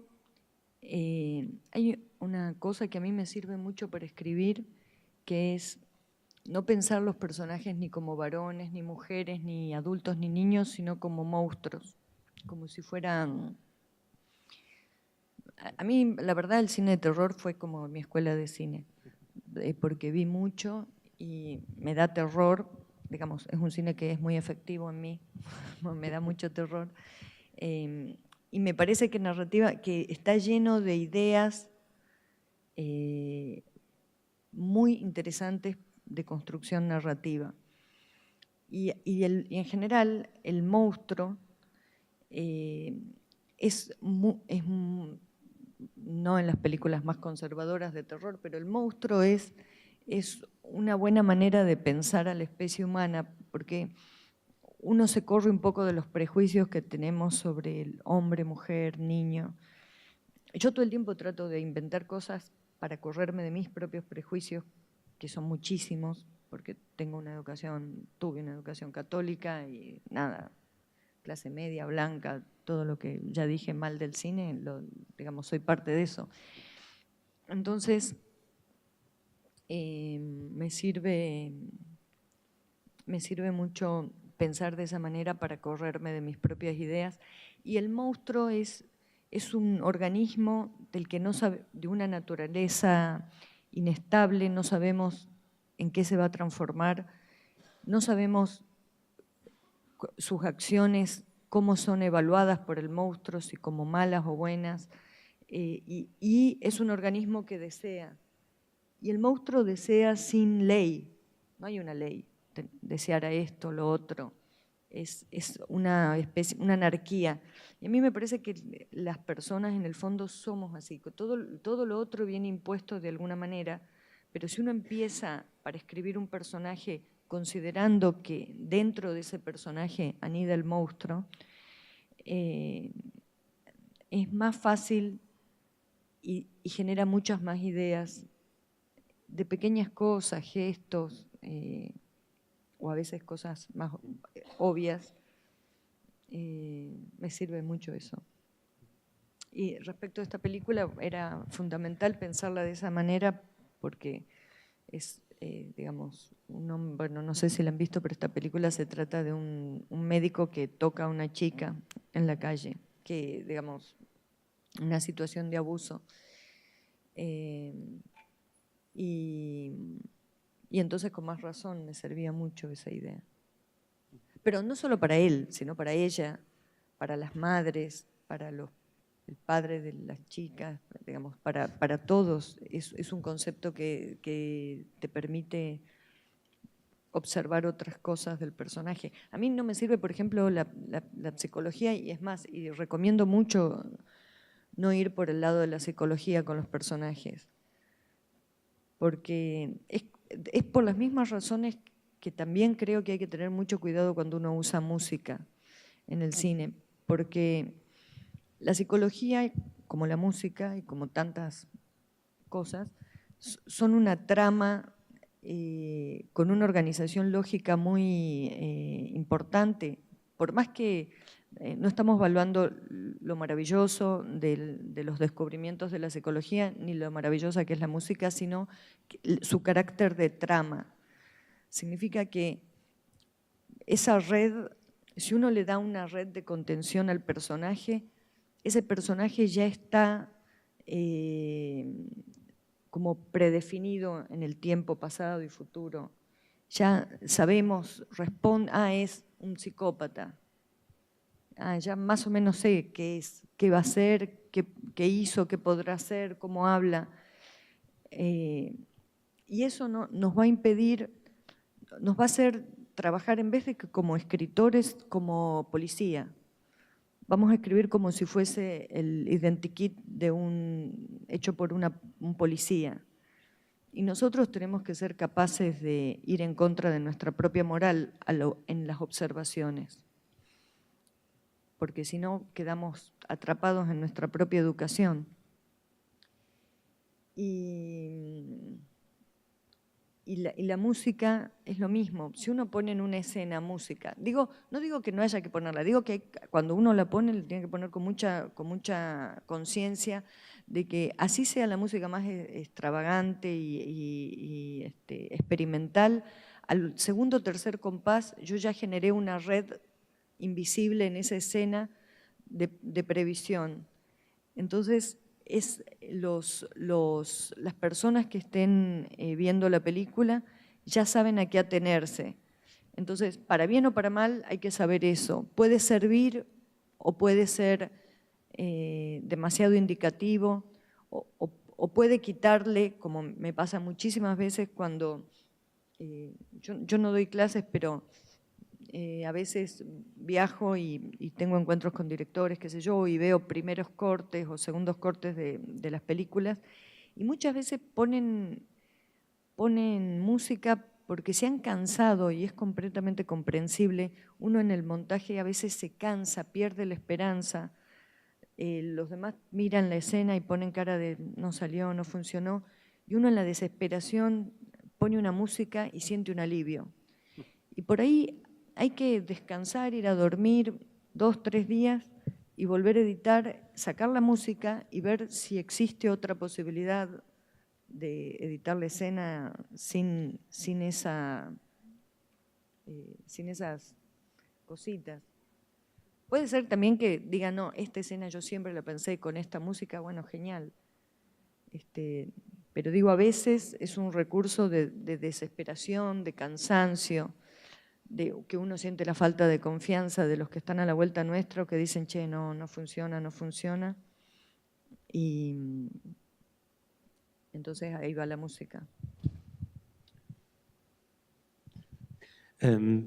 hay una cosa que a mí me sirve mucho para escribir, que es no pensar los personajes ni como varones, ni mujeres, ni adultos, ni niños, sino como monstruos, como si fueran... A mí, la verdad, el cine de terror fue como mi escuela de cine, porque vi mucho y me da terror, digamos, es un cine que es muy efectivo en mí, me da mucho terror. Y me parece que narrativa, que está lleno de ideas muy interesantes de construcción narrativa. Y en general, el monstruo no en las películas más conservadoras de terror, pero el monstruo es una buena manera de pensar a la especie humana, porque uno se corre un poco de los prejuicios que tenemos sobre el hombre, mujer, niño. Yo todo el tiempo trato de inventar cosas para correrme de mis propios prejuicios, que son muchísimos, porque tuve una educación católica y nada, clase media, blanca, todo lo que ya dije mal del cine, digamos, soy parte de eso. Entonces, me sirve mucho pensar de esa manera para correrme de mis propias ideas. Y el monstruo es un organismo del que no sabe, de una naturaleza inestable, no sabemos en qué se va a transformar, no sabemos sus acciones, cómo son evaluadas por el monstruo, si como malas o buenas, y es un organismo que desea. Y el monstruo desea sin ley, no hay una ley, desear a esto, lo otro, es una especie, una anarquía. Y a mí me parece que las personas en el fondo somos así, todo lo otro viene impuesto de alguna manera, pero si uno empieza para escribir un personaje considerando que dentro de ese personaje anida el monstruo, es más fácil y genera muchas más ideas de pequeñas cosas, gestos, o a veces cosas más obvias. Me sirve mucho eso. Y respecto a esta película, era fundamental pensarla de esa manera porque es, digamos, bueno, no sé si la han visto, pero esta película se trata de un médico que toca a una chica en la calle, que, digamos, una situación de abuso. Y entonces con más razón me servía mucho esa idea. Pero no solo para él, sino para ella, para las madres, para el padre de las chicas, digamos, para todos. Es un concepto que te permite observar otras cosas del personaje. A mí no me sirve, por ejemplo, la psicología, y es más, y recomiendo mucho no ir por el lado de la psicología con los personajes, porque es por las mismas razones que también creo que hay que tener mucho cuidado cuando uno usa música en el cine, porque la psicología, como la música y como tantas cosas, son una trama con una organización lógica muy importante, por más que no estamos evaluando lo maravilloso de los descubrimientos de la psicología, ni lo maravillosa que es la música, sino su carácter de trama. Significa que esa red, si uno le da una red de contención al personaje, ese personaje ya está como predefinido en el tiempo pasado y futuro. Ya sabemos, es un psicópata. Ya más o menos sé qué es, qué va a hacer, qué hizo, qué podrá hacer, cómo habla. Y eso nos va a impedir, nos va a hacer trabajar en vez de que como escritores, como policía. Vamos a escribir como si fuese el identikit hecho por un policía. Y nosotros tenemos que ser capaces de ir en contra de nuestra propia moral en las observaciones, porque si no quedamos atrapados en nuestra propia educación. Y y la música es lo mismo. Si uno pone en una escena música, no digo que no haya que ponerla, digo que cuando uno la pone, le tiene que poner con mucha conciencia de que así sea la música más extravagante y experimental, al segundo o tercer compás yo ya generé una red invisible en esa escena de previsión. Entonces, las personas que estén viendo la película ya saben a qué atenerse. Entonces, para bien o para mal, hay que saber eso. Puede servir o puede ser demasiado indicativo o puede quitarle, como me pasa muchísimas veces cuando yo no doy clases, pero a veces viajo y tengo encuentros con directores, qué sé yo, y veo primeros cortes o segundos cortes de las películas, y muchas veces ponen música porque se han cansado, y es completamente comprensible. Uno en el montaje a veces se cansa, pierde la esperanza, los demás miran la escena y ponen cara de no salió, no funcionó, y uno en la desesperación pone una música y siente un alivio. Y por ahí hay que descansar, ir a dormir 2, 3 días y volver a editar, sacar la música y ver si existe otra posibilidad de editar la escena sin esas cositas. Puede ser también que digan, no, esta escena yo siempre la pensé con esta música, bueno, genial. Pero digo, a veces es un recurso de desesperación, de cansancio, de que uno siente la falta de confianza de los que están a la vuelta nuestro, que dicen, che, no funciona, no funciona. Y entonces ahí va la música.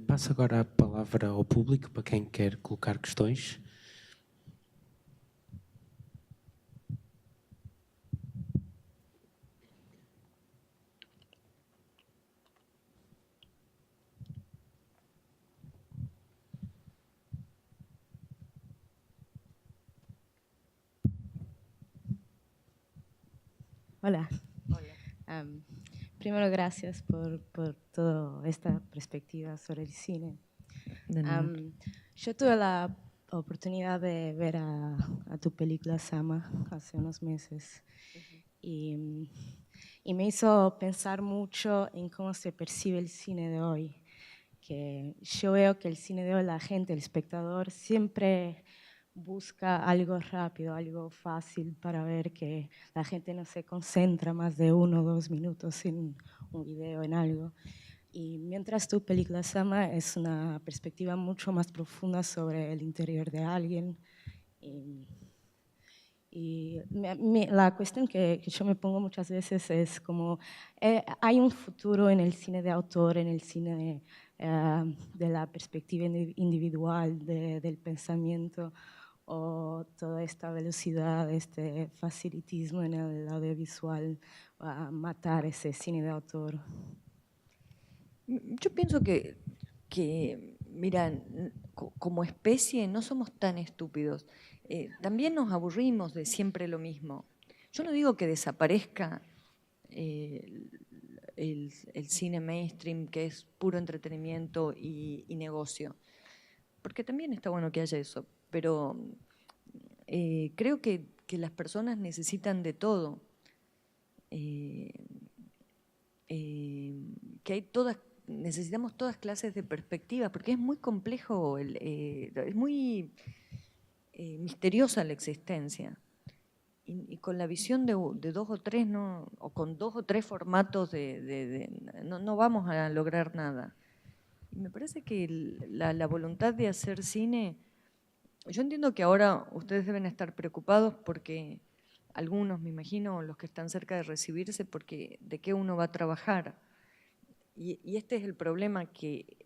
Passo agora a palavra ao público para quem quer colocar questões. Hola. Primero, gracias por toda esta perspectiva sobre el cine. Yo tuve la oportunidad de ver a tu película Sama hace unos meses y me hizo pensar mucho en cómo se percibe el cine de hoy. Que yo veo que el cine de hoy, la gente, el espectador, siempre busca algo rápido, algo fácil para ver, que la gente no se concentra más de 1 o 2 minutos en un video, en algo. Y mientras tu película Sama es una perspectiva mucho más profunda sobre el interior de alguien. Y la cuestión que yo me pongo muchas veces es como, hay un futuro en el cine de autor, en el cine de la perspectiva individual, del pensamiento, o toda esta velocidad, este facilitismo en el audiovisual va a matar ese cine de autor. Yo pienso que mira, como especie no somos tan estúpidos. También nos aburrimos de siempre lo mismo. Yo no digo que desaparezca el cine mainstream, que es puro entretenimiento y negocio, porque también está bueno que haya eso, pero creo que las personas necesitan de todo, que necesitamos todas clases de perspectivas, porque es muy complejo, es muy misteriosa la existencia. Y con la visión de 2 o 3, ¿no? O con 2 o 3 formatos no vamos a lograr nada. Y me parece que la voluntad de hacer cine, yo entiendo que ahora ustedes deben estar preocupados porque algunos, me imagino, los que están cerca de recibirse, porque de qué uno va a trabajar. Y este es el problema que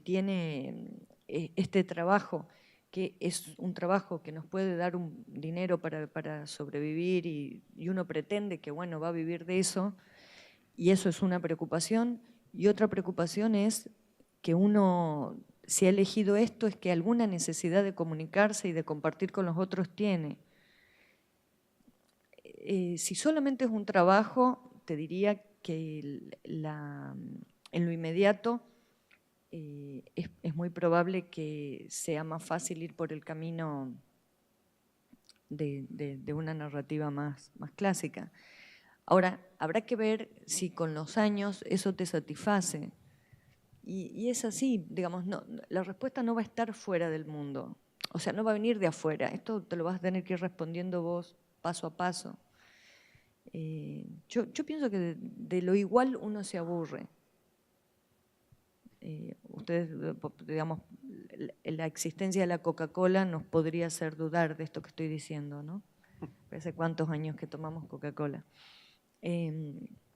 tiene este trabajo, que es un trabajo que nos puede dar un dinero para sobrevivir y uno pretende que, bueno, va a vivir de eso, y eso es una preocupación. Y otra preocupación es que uno, si ha elegido esto, es que alguna necesidad de comunicarse y de compartir con los otros tiene. Si solamente es un trabajo, te diría en lo inmediato es muy probable que sea más fácil ir por el camino de una narrativa más clásica. Ahora, habrá que ver si con los años eso te satisface. Y es así, digamos, la respuesta no va a estar fuera del mundo. O sea, no va a venir de afuera. Esto te lo vas a tener que ir respondiendo vos paso a paso. Yo pienso que de lo igual uno se aburre. Ustedes, digamos, la existencia de la Coca-Cola nos podría hacer dudar de esto que estoy diciendo, ¿no? ¿Hace cuántos años que tomamos Coca-Cola?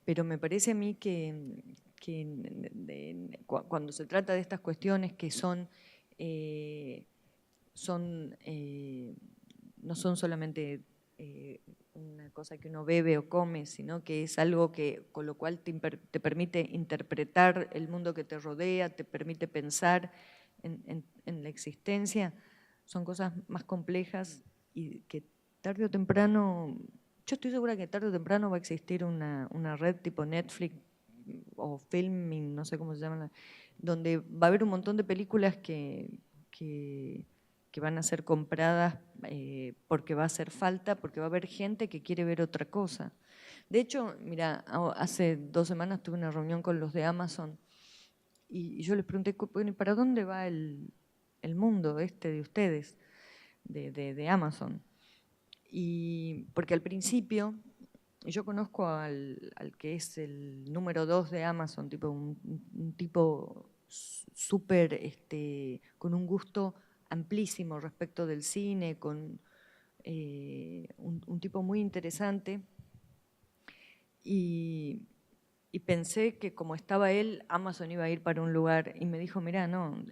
Pero me parece a mí que cuando se trata de estas cuestiones que no son solamente una cosa que uno bebe o come, sino que es algo con lo cual te permite interpretar el mundo que te rodea, te permite pensar en la existencia, son cosas más complejas y que tarde o temprano, yo estoy segura que tarde o temprano va a existir una red tipo Netflix o Filming, no sé cómo se llaman, donde va a haber un montón de películas que van a ser compradas porque va a hacer falta, porque va a haber gente que quiere ver otra cosa. De hecho, mira, hace 2 semanas tuve una reunión con los de Amazon y yo les pregunté, ¿para dónde va el mundo de ustedes, de Amazon? Y porque al principio, yo conozco al que es el número 2 de Amazon, tipo un tipo súper, con un gusto amplísimo respecto del cine, con un tipo muy interesante. Y pensé que como estaba él, Amazon iba a ir para un lugar. Y me dijo, mirá, no,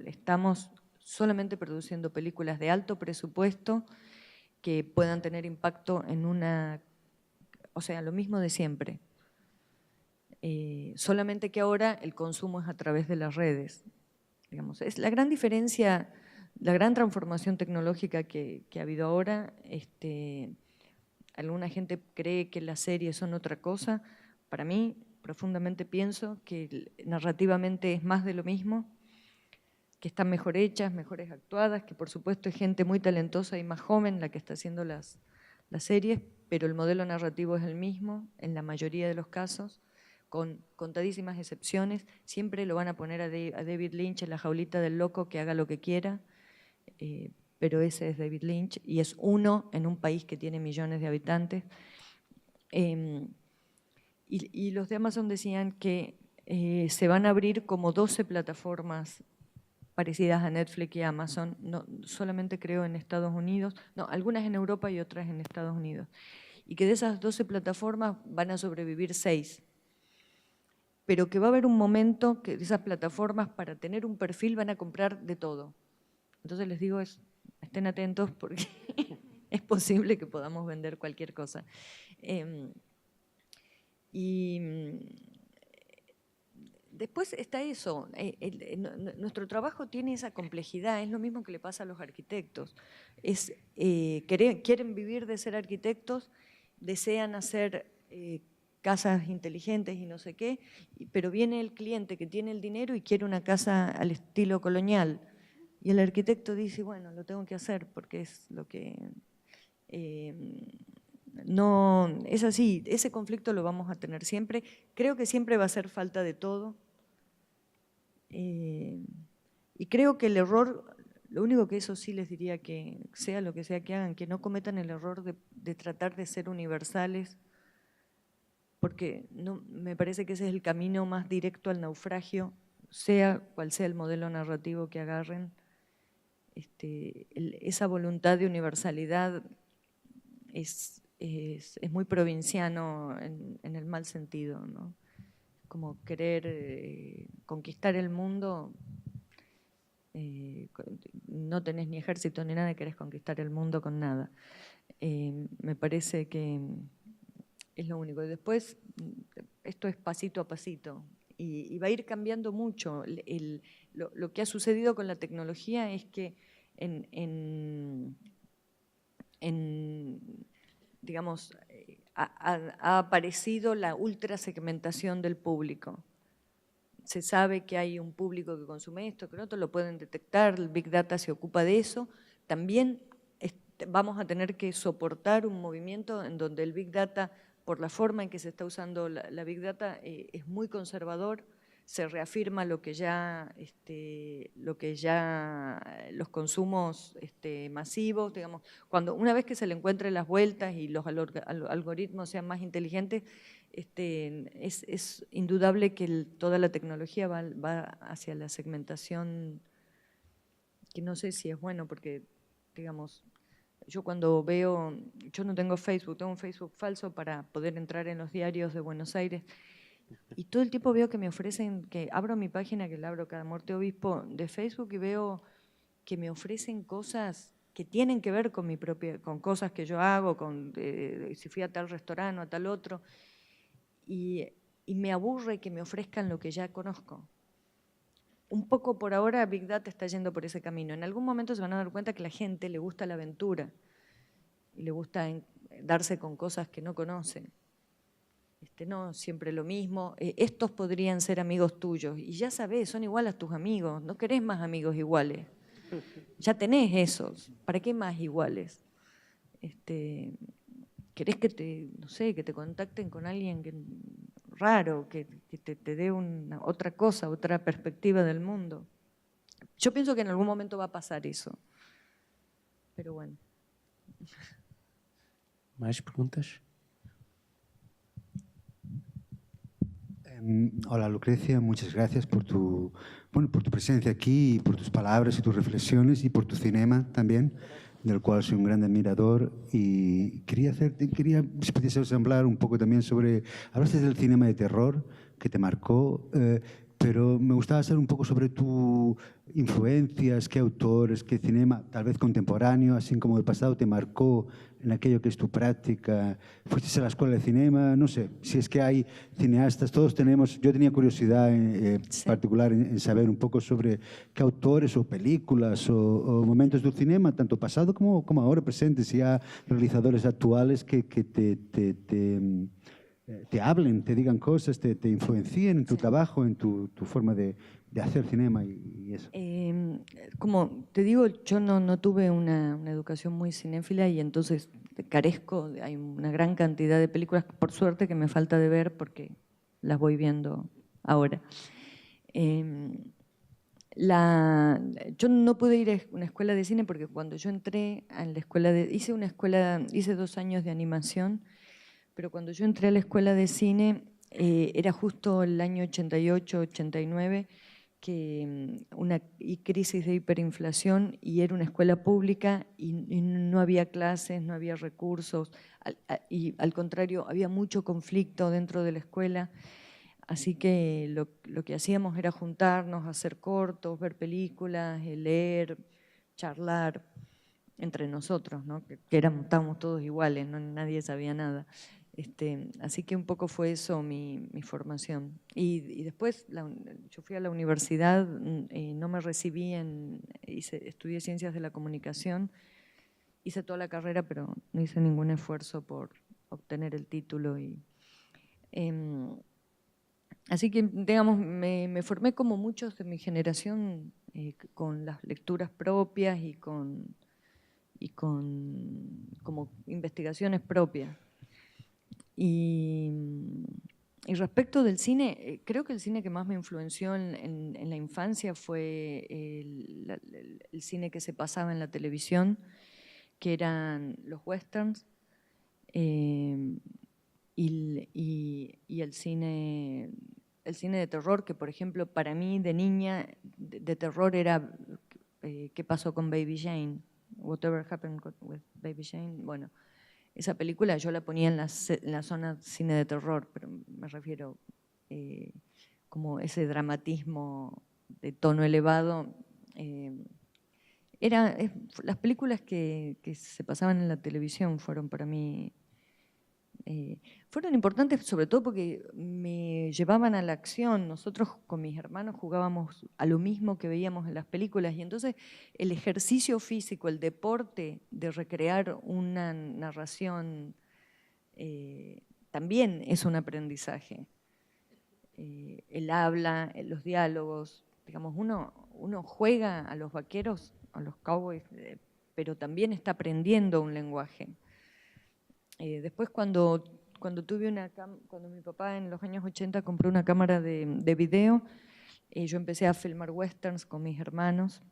estamos solamente produciendo películas de alto presupuesto que puedan tener impacto en o sea, lo mismo de siempre. Solamente que ahora el consumo es a través de las redes. Digamos, es la gran diferencia, la gran transformación tecnológica que ha habido ahora. Alguna gente cree que las series son otra cosa. Para mí, profundamente pienso que narrativamente es más de lo mismo, que están mejor hechas, mejores actuadas, que por supuesto es gente muy talentosa y más joven la que está haciendo las series, pero el modelo narrativo es el mismo en la mayoría de los casos, con contadísimas excepciones. Siempre lo van a poner a David Lynch en la jaulita del loco que haga lo que quiera, pero ese es David Lynch y es uno en un país que tiene millones de habitantes. Y los de Amazon decían que se van a abrir como 12 plataformas parecidas a Netflix y Amazon, no solamente creo en Estados Unidos, no, algunas en Europa y otras en Estados Unidos. Y que de esas 12 plataformas van a sobrevivir 6. Pero que va a haber un momento que esas plataformas para tener un perfil van a comprar de todo. Entonces les digo, estén atentos porque es posible que podamos vender cualquier cosa. Después está eso, nuestro trabajo tiene esa complejidad, es lo mismo que le pasa a los arquitectos. Quieren vivir de ser arquitectos, desean hacer casas inteligentes y no sé qué, pero viene el cliente que tiene el dinero y quiere una casa al estilo colonial. Y el arquitecto dice, bueno, lo tengo que hacer porque es lo que... no, es así, ese conflicto lo vamos a tener siempre. Creo que siempre va a ser falta de todo. Y creo que el error, lo único que eso sí les diría que sea lo que sea que hagan, que no cometan el error de tratar de ser universales, porque no, me parece que ese es el camino más directo al naufragio, sea cual sea el modelo narrativo que agarren. Esa voluntad de universalidad es muy provinciano en el mal sentido, ¿no? Como querer conquistar el mundo, no tenés ni ejército ni nada, querés conquistar el mundo con nada. Me parece que es lo único. Y después, esto es pasito a pasito y va a ir cambiando mucho. Lo que ha sucedido con la tecnología es que digamos, ha aparecido la ultrasegmentación del público. Se sabe que hay un público que consume esto, que otro, lo pueden detectar, el Big Data se ocupa de eso. También vamos a tener que soportar un movimiento en donde el Big Data, por la forma en que se está usando la Big Data, es muy conservador, se reafirma lo que ya los consumos masivos, digamos, una vez que se le encuentren las vueltas y los algoritmos sean más inteligentes, es indudable que toda la tecnología va hacia la segmentación, que no sé si es bueno, porque, digamos, yo cuando veo, yo no tengo Facebook, tengo un Facebook falso para poder entrar en los diarios de Buenos Aires, y todo el tiempo veo que me ofrecen, que abro mi página, que la abro cada Morte Obispo de Facebook, y veo que me ofrecen cosas que tienen que ver con con cosas que yo hago, si fui a tal restaurante o a tal otro, y me aburre que me ofrezcan lo que ya conozco. Un poco por ahora Big Data está yendo por ese camino. En algún momento se van a dar cuenta que a la gente le gusta la aventura y le gusta darse con cosas que no conocen. No siempre lo mismo. Estos podrían ser amigos tuyos y ya sabés, son iguales a tus amigos. No querés más amigos iguales. Ya tenés esos. ¿Para qué más iguales? Querés que te contacten con alguien raro, que te dé otra cosa, otra perspectiva del mundo. Yo pienso que en algún momento va a pasar eso. Pero bueno. ¿Más preguntas? Hola Lucrecia, muchas gracias por tu presencia aquí, por tus palabras y tus reflexiones y por tu cinema también, del cual soy un gran admirador. Y quería si pudiese hablar un poco también sobre, hablaste del cinema de terror que te marcó, pero me gustaba saber un poco sobre tus influencias, qué autores, qué cinema, tal vez contemporáneo, así como del pasado, te marcó en aquello que es tu práctica. Fuiste a la escuela de cinema, no sé, si es que hay cineastas, todos tenemos, yo tenía curiosidad particular en saber un poco sobre qué autores o películas o momentos del cinema, tanto pasado como ahora presentes, si hay realizadores actuales que te hablen, te digan cosas, te influencien en tu trabajo, en tu forma de hacer cinema y eso. Como te digo, yo no tuve una educación muy cinéfila y entonces carezco, hay una gran cantidad de películas, por suerte, que me falta de ver porque las voy viendo ahora. Yo no pude ir a una escuela de cine porque cuando yo entré a la escuela hice 2 años de animación, pero cuando yo entré a la escuela de cine era justo el año 88, 89, y crisis de hiperinflación, y era una escuela pública y no había clases, no había recursos, y al contrario, había mucho conflicto dentro de la escuela, así que lo que hacíamos era juntarnos, hacer cortos, ver películas, leer, charlar entre nosotros, ¿no? que estábamos todos iguales, ¿no? Nadie sabía nada. Así que un poco fue eso mi formación. Y después yo fui a la universidad, no me recibí estudié Ciencias de la Comunicación, hice toda la carrera, pero no hice ningún esfuerzo por obtener el título. Así que, digamos, me formé como muchos de mi generación con las lecturas propias y con como investigaciones propias. Y respecto del cine, creo que el cine que más me influenció en la infancia fue el cine que se pasaba en la televisión, que eran los westerns, y el cine de terror, que por ejemplo para mí de niña de terror era ¿Qué pasó con Baby Jane? Whatever Happened with Baby Jane. Bueno, esa película yo la ponía en la zona cine de terror, pero me refiero como ese dramatismo de tono elevado. Las películas que se pasaban en la televisión fueron para mí, fueron importantes sobre todo porque me llevaban a la acción. Nosotros con mis hermanos jugábamos a lo mismo que veíamos en las películas y entonces el ejercicio físico, el deporte de recrear una narración también es un aprendizaje. El habla, los diálogos, digamos, uno juega a los vaqueros, a los cowboys, pero también está aprendiendo un lenguaje. Después cuando mi papá en los años 80 compró una cámara de video, yo empecé a filmar westerns con mis hermanos,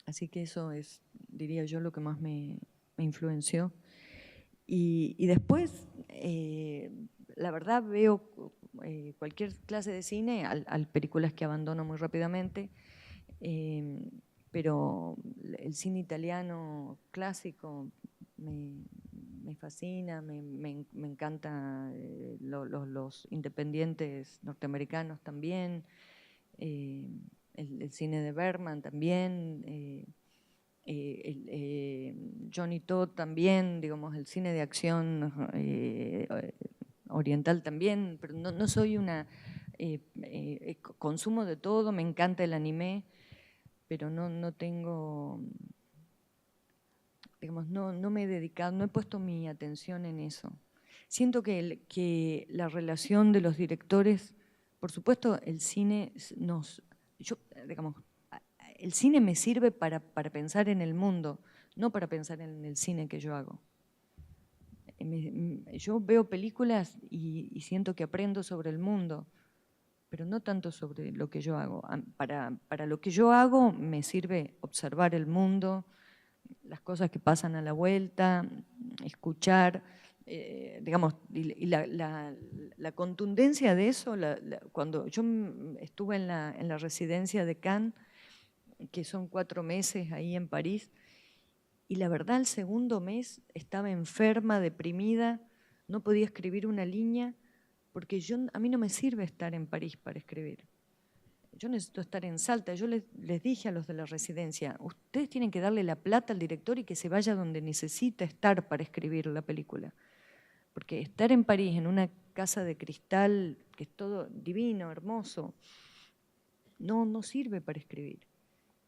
así que eso es, diría yo, lo que más me influenció. Y después, la verdad, veo cualquier clase de cine, hay películas que abandono muy rápidamente, pero el cine italiano clásico me fascina, me encanta los independientes norteamericanos también, el cine de Bergman también, Johnny Todd también, digamos, el cine de acción oriental también, pero no soy una... consumo de todo, me encanta el anime, pero no tengo... Digamos, no me he dedicado, no he puesto mi atención en eso. Siento que la relación de los directores, por supuesto, el cine el cine me sirve para pensar en el mundo, no para pensar en el cine que yo hago. Yo veo películas y siento que aprendo sobre el mundo, pero no tanto sobre lo que yo hago. Para lo que yo hago me sirve observar el mundo, las cosas que pasan a la vuelta, escuchar, digamos, y la contundencia de eso, cuando yo estuve en la residencia de Cannes, que son 4 meses ahí en París, y la verdad el segundo mes estaba enferma, deprimida, no podía escribir una línea, porque a mí no me sirve estar en París para escribir. Yo necesito estar en Salta. Yo les dije a los de la residencia, ustedes tienen que darle la plata al director y que se vaya donde necesita estar para escribir la película. Porque estar en París, en una casa de cristal, que es todo divino, hermoso, no sirve para escribir.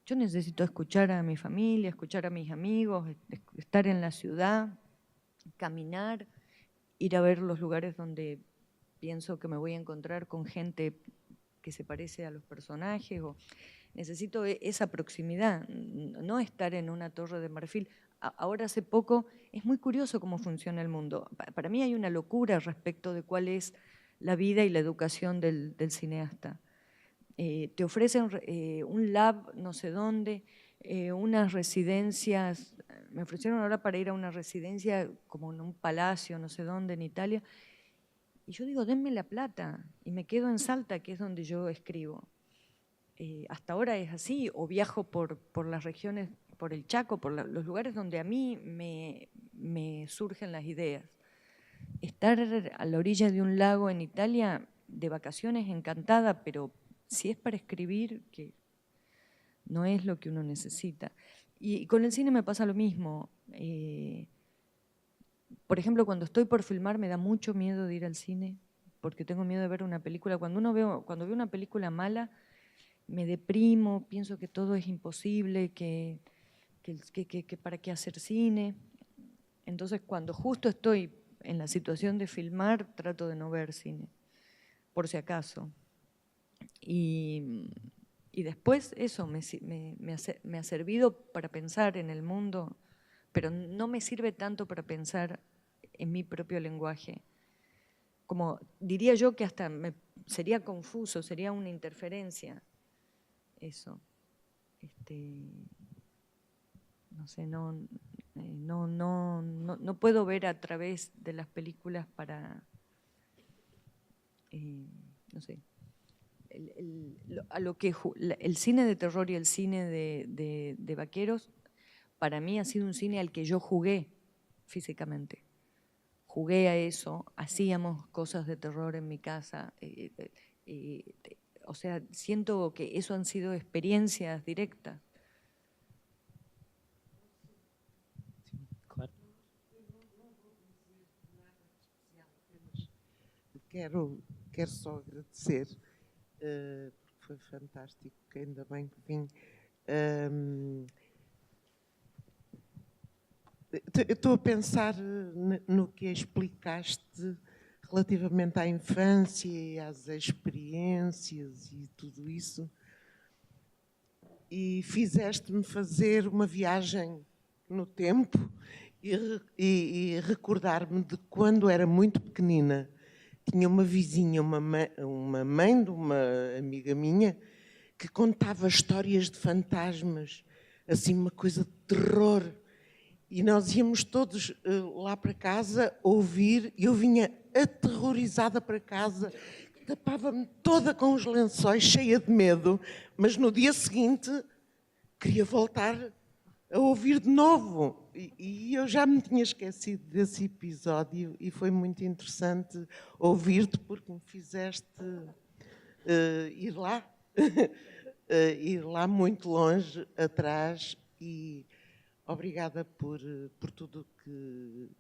Yo necesito escuchar a mi familia, escuchar a mis amigos, estar en la ciudad, caminar, ir a ver los lugares donde pienso que me voy a encontrar con gente que se parece a los personajes. Necesito esa proximidad, no estar en una torre de marfil. Ahora hace poco, es muy curioso cómo funciona el mundo. Para mí hay una locura respecto de cuál es la vida y la educación del cineasta. Te ofrecen un lab no sé dónde, unas residencias, me ofrecieron ahora para ir a una residencia como en un palacio no sé dónde en Italia, y yo digo, denme la plata, y me quedo en Salta, que es donde yo escribo. Hasta ahora es así, o viajo por las regiones, por el Chaco, por los lugares donde a mí me surgen las ideas. Estar a la orilla de un lago en Italia, de vacaciones, encantada, pero si es para escribir, que no es lo que uno necesita. Y con el cine me pasa lo mismo. Por ejemplo, cuando estoy por filmar me da mucho miedo de ir al cine, porque tengo miedo de ver una película. Cuando veo una película mala, me deprimo, pienso que todo es imposible, que para qué hacer cine. Entonces, cuando justo estoy en la situación de filmar, trato de no ver cine, por si acaso. Y después eso me ha servido para pensar en el mundo, pero no me sirve tanto para pensar en mi propio lenguaje. Como diría yo que hasta sería confuso, sería una interferencia. Eso. No sé, no puedo ver a través de las películas para, no sé, el cine de terror y el cine de vaqueros, para mí ha sido un cine al que yo jugué físicamente. Jugué a eso, hacíamos cosas de terror en mi casa. O sea, siento que eso han sido experiencias directas. Quero só agradecer, porque foi fantástico, que ainda bem que vim. Eu estou a pensar no que explicaste relativamente à infância e às experiências e tudo isso. E fizeste-me fazer uma viagem no tempo e recordar-me de quando era muito pequenina. Tinha uma vizinha, uma mãe de uma amiga minha, que contava histórias de fantasmas, assim uma coisa de terror. E nós íamos todos lá para casa ouvir, e eu vinha aterrorizada para casa, tapava-me toda com os lençóis, cheia de medo, mas no dia seguinte queria voltar a ouvir de novo. E eu já me tinha esquecido desse episódio e foi muito interessante ouvir-te porque me fizeste ir lá, ir lá muito longe atrás e obrigada por tudo que...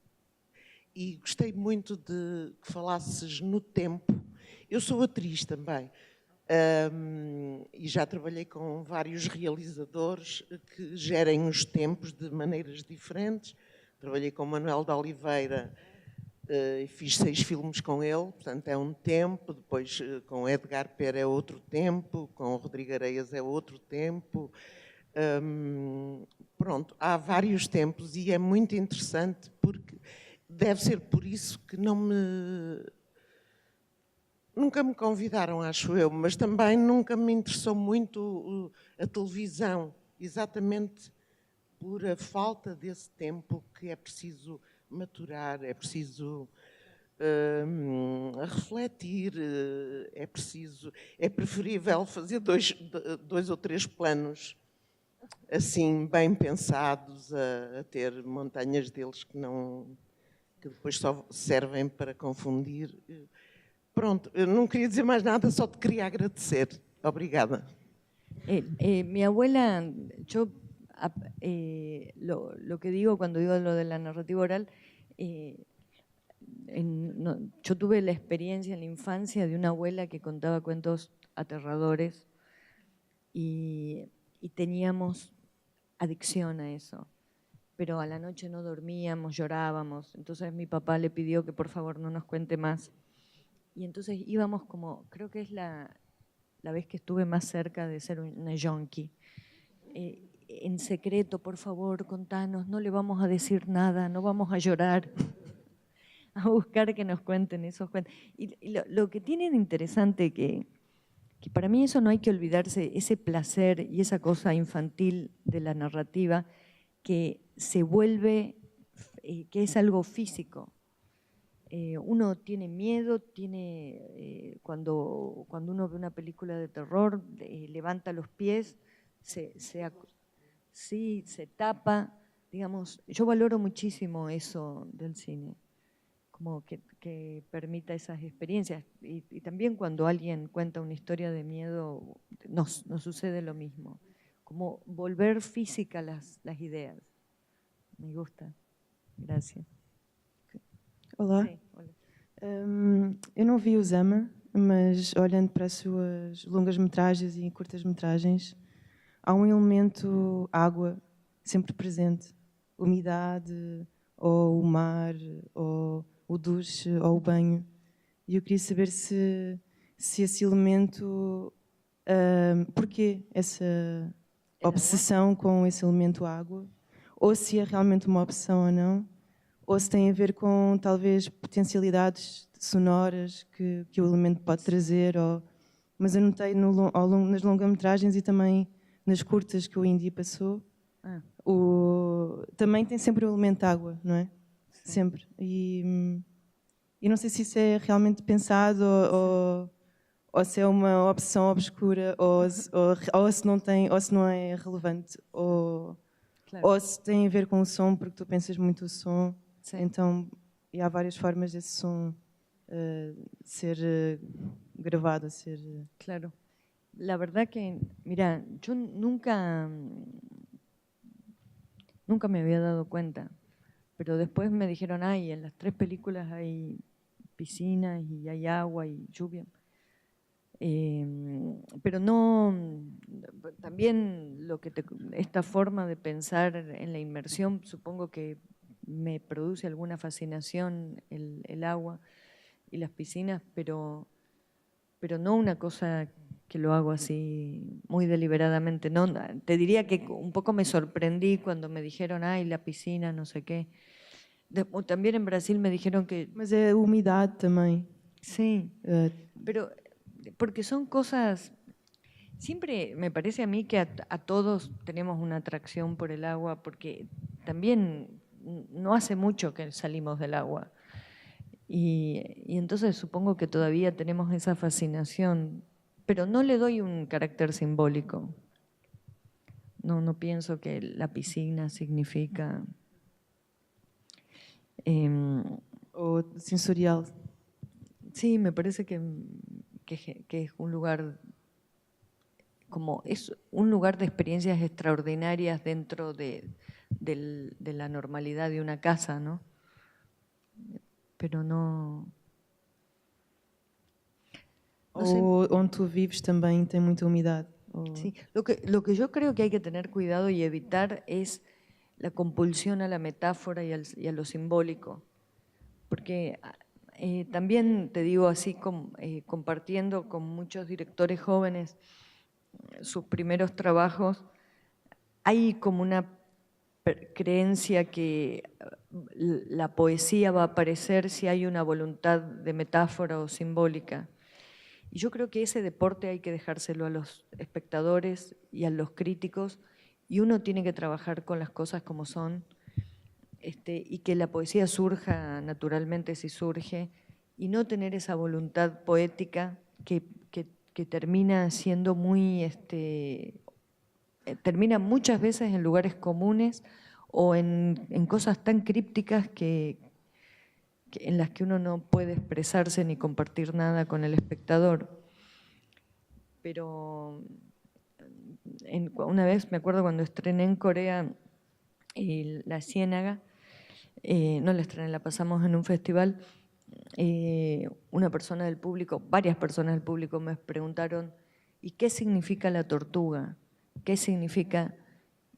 E gostei muito de que falasses no tempo. Eu sou atriz também. E já trabalhei com vários realizadores que gerem os tempos de maneiras diferentes. Trabalhei com Manuel de Oliveira e fiz 6 filmes com ele, portanto é um tempo. Depois com Edgar Pera é outro tempo, com Rodrigo Areias é outro tempo. Pronto, há vários tempos e é muito interessante porque deve ser por isso que nunca me convidaram, acho eu, mas também nunca me interessou muito a televisão, exatamente por a falta desse tempo que é preciso maturar, é preciso refletir, é preferível fazer dois ou três planos assim bem pensados a ter montanhas deles que depois só servem para confundir. Pronto, eu não quería decir más nada, solo te quería agradecer. Obrigada. Mi abuela, yo lo que digo cuando digo lo de la narrativa oral, yo tuve la experiencia en la infancia de una abuela que contaba cuentos aterradores y teníamos adicción a eso. Pero a la noche no dormíamos, llorábamos. Entonces mi papá le pidió que por favor no nos cuente más. Y entonces íbamos como, creo que es la vez que estuve más cerca de ser una junkie. En secreto, por favor, contanos, no le vamos a decir nada, no vamos a llorar, a buscar que nos cuenten esos cuentos. Y lo que tiene de interesante que para mí eso no hay que olvidarse, ese placer y esa cosa infantil de la narrativa que se vuelve, que es algo físico. Uno tiene miedo, cuando uno ve una película de terror, levanta los pies, se tapa, digamos. Yo valoro muchísimo eso del cine, como que permita esas experiencias. Y también cuando alguien cuenta una historia de miedo, nos sucede lo mismo, como volver física las ideas. Me gusta. Gracias. Olá. Sim, olha. Eu não vi o Zama, mas olhando para as suas longas-metragens e curtas-metragens, há um elemento água sempre presente. Umidade, ou o mar, ou o duche, ou o banho. E eu queria saber se esse elemento... porquê essa obsessão com esse elemento água? Ou se é realmente uma opção ou não? Ou se tem a ver com, talvez, potencialidades sonoras que o elemento pode trazer. Mas eu notei nas longa-metragens e também nas curtas que o Indy passou, também tem sempre o elemento água, não é? Sim. Sempre. E não sei se isso é realmente pensado ou se é uma opção obscura ou se não tem, ou se não é relevante. Claro. Ou se tem a ver com o som, porque tu pensas muito o som. Sí. Então, e há várias formas desse som ser grabado, ser... Claro. La verdad que, mira, yo nunca me había dado cuenta, pero después me dijeron, en las 3 películas hay piscinas y hay agua y lluvia. Pero no, también esta forma de pensar en la inmersión, supongo que me produce alguna fascinación el agua y las piscinas, pero no una cosa que lo hago así muy deliberadamente. No, te diría que un poco me sorprendí cuando me dijeron, ay, la piscina, no sé qué. También en Brasil me dijeron que... Mas é umidade também. Sí, pero porque son cosas... Siempre me parece a mí que a todos tenemos una atracción por el agua, porque también no hace mucho que salimos del agua. Y entonces supongo que todavía tenemos esa fascinación, pero no le doy un carácter simbólico. No pienso que la piscina significa... o sensorial. Sí, me parece que es un lugar... es un lugar de experiencias extraordinarias dentro de la normalidad de una casa, ¿no? Pero no... Onde tu vives também tem muita umidade. Sí, lo que yo creo que hay que tener cuidado y evitar es la compulsión a la metáfora y a lo simbólico. Porque también te digo así, compartiendo con muchos directores jóvenes sus primeros trabajos, hay como una creencia que la poesía va a aparecer si hay una voluntad de metáfora o simbólica. Y yo creo que ese deporte hay que dejárselo a los espectadores y a los críticos, y uno tiene que trabajar con las cosas como son, y que la poesía surja naturalmente si surge, y no tener esa voluntad poética que termina siendo muy, termina muchas veces en lugares comunes o en cosas tan crípticas en las que uno no puede expresarse ni compartir nada con el espectador. Pero una vez, me acuerdo cuando estrené en Corea La Ciénaga, no la estrené, la pasamos en un festival, una persona del público, varias personas del público me preguntaron, ¿y qué significa la tortuga? ¿Qué significa?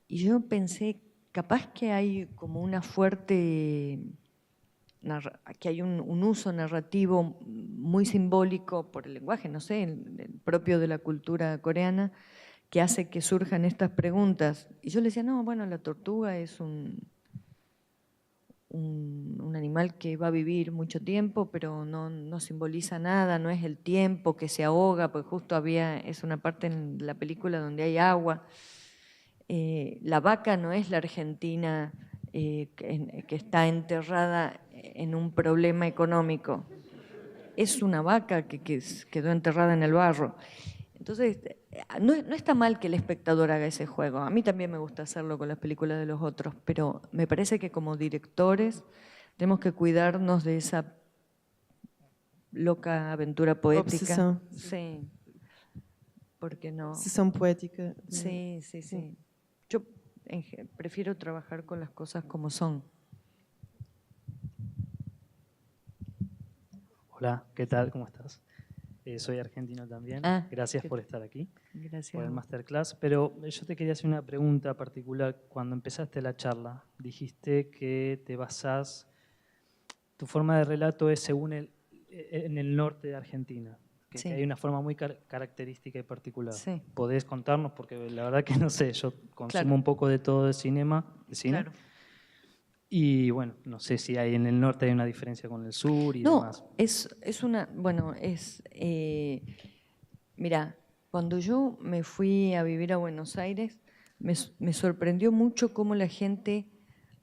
Y yo pensé, capaz que hay como una fuerte... que hay un uso narrativo muy simbólico por el lenguaje, no sé, el propio de la cultura coreana, que hace que surjan estas preguntas. Y yo le decía, no, bueno, la tortuga es un animal que va a vivir mucho tiempo, pero no simboliza nada, no es el tiempo que se ahoga, porque justo es una parte en la película donde hay agua. La vaca no es la Argentina que está enterrada en un problema económico. Es una vaca que quedó enterrada en el barro. Entonces, no está mal que el espectador haga ese juego. A mí también me gusta hacerlo con las películas de los otros, pero me parece que como directores tenemos que cuidarnos de esa loca aventura poética. Obsesión. Sí, porque no... Obsesión poética. Sí. Yo prefiero trabajar con las cosas como son. Hola, ¿qué tal? ¿Cómo estás? Soy argentino también. Gracias por estar aquí. Gracias. Por el masterclass. Pero yo te quería hacer una pregunta particular. Cuando empezaste la charla, dijiste que te basás, tu forma de relato es según en el norte de Argentina. Que hay una forma muy característica y particular. Sí. ¿Podés contarnos? Porque la verdad que no sé, yo consumo un poco de todo de cine. Claro. Y bueno, no sé si hay en el norte hay una diferencia con el sur y demás. Mira, cuando yo me fui a vivir a Buenos Aires, me sorprendió mucho cómo la gente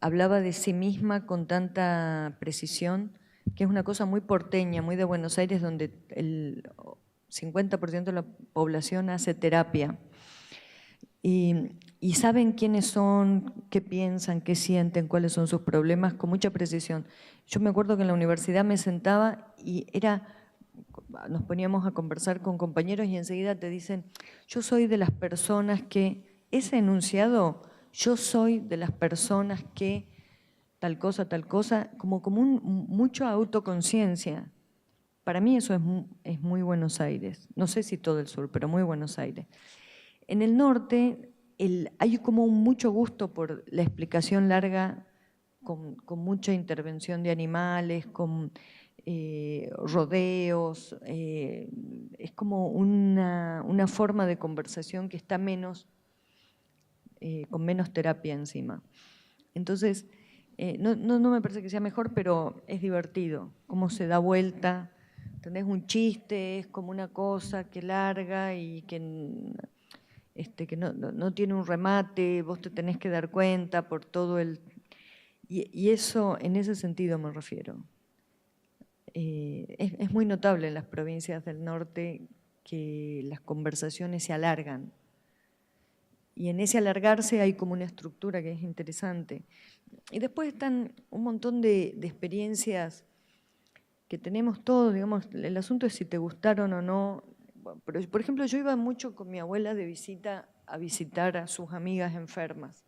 hablaba de sí misma con tanta precisión, que es una cosa muy porteña, muy de Buenos Aires, donde el 50% de la población hace terapia. Y saben quiénes son, qué piensan, qué sienten, cuáles son sus problemas, con mucha precisión. Yo me acuerdo que en la universidad me sentaba y nos poníamos a conversar con compañeros y enseguida te dicen, yo soy de las personas que, ese enunciado, yo soy de las personas que tal cosa, como mucho autoconciencia. Para mí eso es muy Buenos Aires. No sé si todo el sur, pero muy Buenos Aires. En el norte hay como mucho gusto por la explicación larga con mucha intervención de animales, con rodeos. Es como una forma de conversación que está con menos terapia encima. Entonces, no me parece que sea mejor, pero es divertido, cómo se da vuelta. Tenés un chiste, es como una cosa que larga y que no tiene un remate, vos te tenés que dar cuenta por todo el... Y eso, en ese sentido me refiero. Es muy notable en las provincias del norte que las conversaciones se alargan. Y en ese alargarse hay como una estructura que es interesante. Y después están un montón de experiencias que tenemos todos, digamos, el asunto es si te gustaron o no. Pero, por ejemplo, yo iba mucho con mi abuela de visita a visitar a sus amigas enfermas,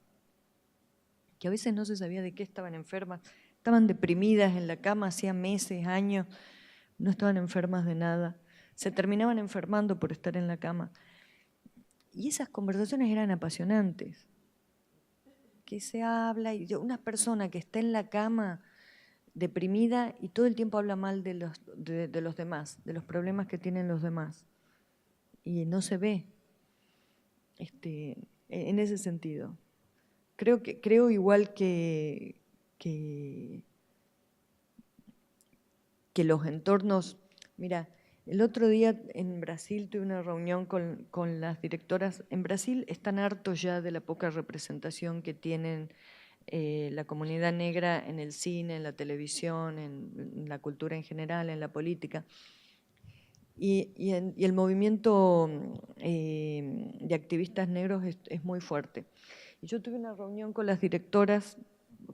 que a veces no se sabía de qué estaban enfermas, estaban deprimidas en la cama hacía meses, años, no estaban enfermas de nada, se terminaban enfermando por estar en la cama. Y esas conversaciones eran apasionantes, que se habla, y una persona que está en la cama deprimida y todo el tiempo habla mal de los demás, de los problemas que tienen los demás, y no se ve en ese sentido. Creo igual que los entornos... Mira, el otro día en Brasil tuve una reunión con las directoras. En Brasil están hartos ya de la poca representación que tienen la comunidad negra en el cine, en la televisión, en la cultura en general, en la política. Y el movimiento de activistas negros es muy fuerte. Y yo tuve una reunión con las directoras,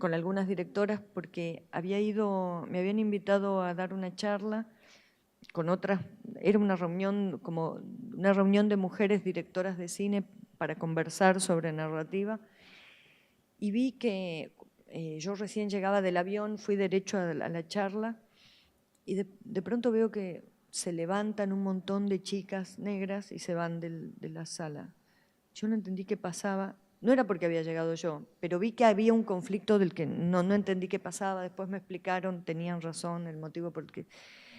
con algunas directoras, porque me habían invitado a dar una charla con otras. Era una reunión de mujeres directoras de cine para conversar sobre narrativa. Y vi que yo recién llegaba del avión, fui derecho a la charla, y de pronto veo que se levantan un montón de chicas negras y se van de la sala. Yo no entendí qué pasaba, no era porque había llegado yo, pero vi que había un conflicto del que no entendí qué pasaba. Después me explicaron, tenían razón, el motivo por el que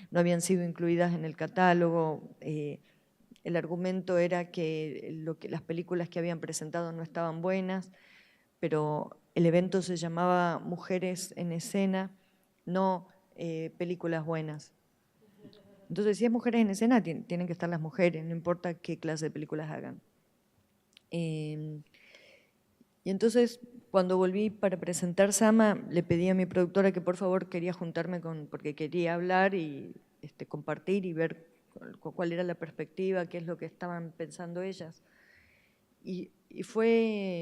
no habían sido incluidas en el catálogo. El argumento era que las películas que habían presentado no estaban buenas, pero el evento se llamaba Mujeres en Escena, no películas buenas. Entonces, si es Mujeres en Escena, tienen que estar las mujeres, no importa qué clase de películas hagan. Y entonces, cuando volví para presentar Sama, le pedí a mi productora que por favor quería juntarme porque quería hablar y compartir y ver cuál era la perspectiva, qué es lo que estaban pensando ellas. Y fue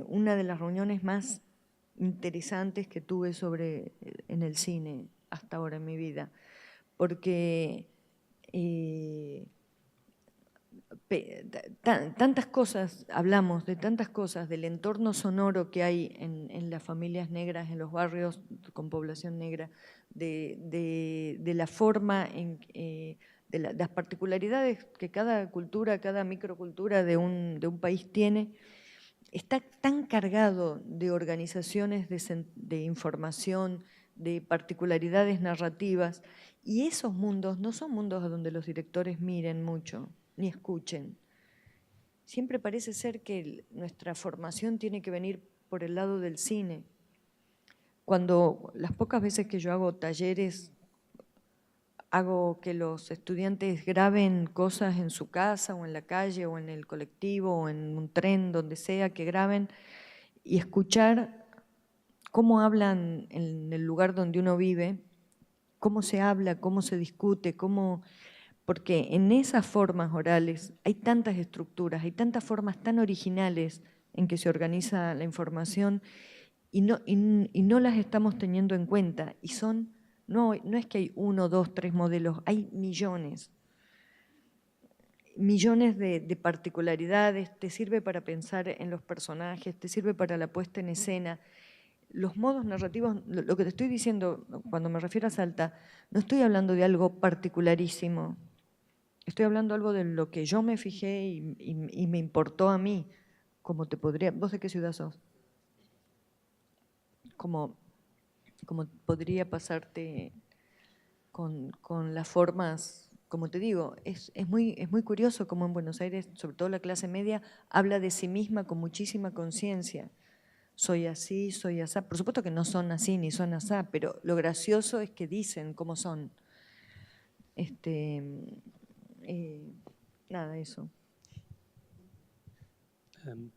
una de las reuniones más interesantes que tuve en el cine hasta ahora en mi vida, porque tantas cosas, hablamos de tantas cosas, del entorno sonoro que hay en las familias negras, en los barrios con población negra, de la forma, de las particularidades que cada cultura, cada microcultura de un país tiene. Está tan cargado de organizaciones de información, de particularidades narrativas, y esos mundos no son mundos a donde los directores miren mucho, ni escuchen. Siempre parece ser que nuestra formación tiene que venir por el lado del cine. Cuando las pocas veces que yo hago talleres, hago que los estudiantes graben cosas en su casa o en la calle o en el colectivo o en un tren, donde sea que graben, y escuchar cómo hablan en el lugar donde uno vive, cómo se habla, cómo se discute, porque en esas formas orales hay tantas estructuras, hay tantas formas tan originales en que se organiza la información y no las estamos teniendo en cuenta. Y no es que hay 1, 2, 3 modelos, hay millones de particularidades. Te sirve para pensar en los personajes, te sirve para la puesta en escena. Los modos narrativos, lo que te estoy diciendo cuando me refiero a Salta, no estoy hablando de algo particularísimo, estoy hablando algo de lo que yo me fijé y me importó a mí, como te podría... ¿Vos de qué ciudad sos? Como podría pasarte con las formas, como te digo, es muy curioso como en Buenos Aires, sobre todo la clase media, habla de sí misma con muchísima conciencia. Soy así, soy asá. Por supuesto que no son así ni son asá, pero lo gracioso es que dicen cómo son. Nada, eso.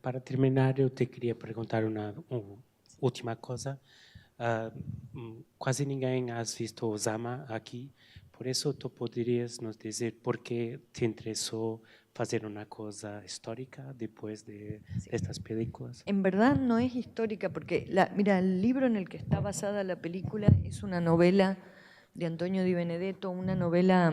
Para terminar, eu te queria perguntar uma última coisa. Quase ninguém has visto o Zama aqui, por isso tu poderias nos dizer por que te interessou fazer una cosa histórica después de estas películas? En verdad no es histórica porque, mira, el libro en el que está basada la película es una novela de Antonio Di Benedetto, una novela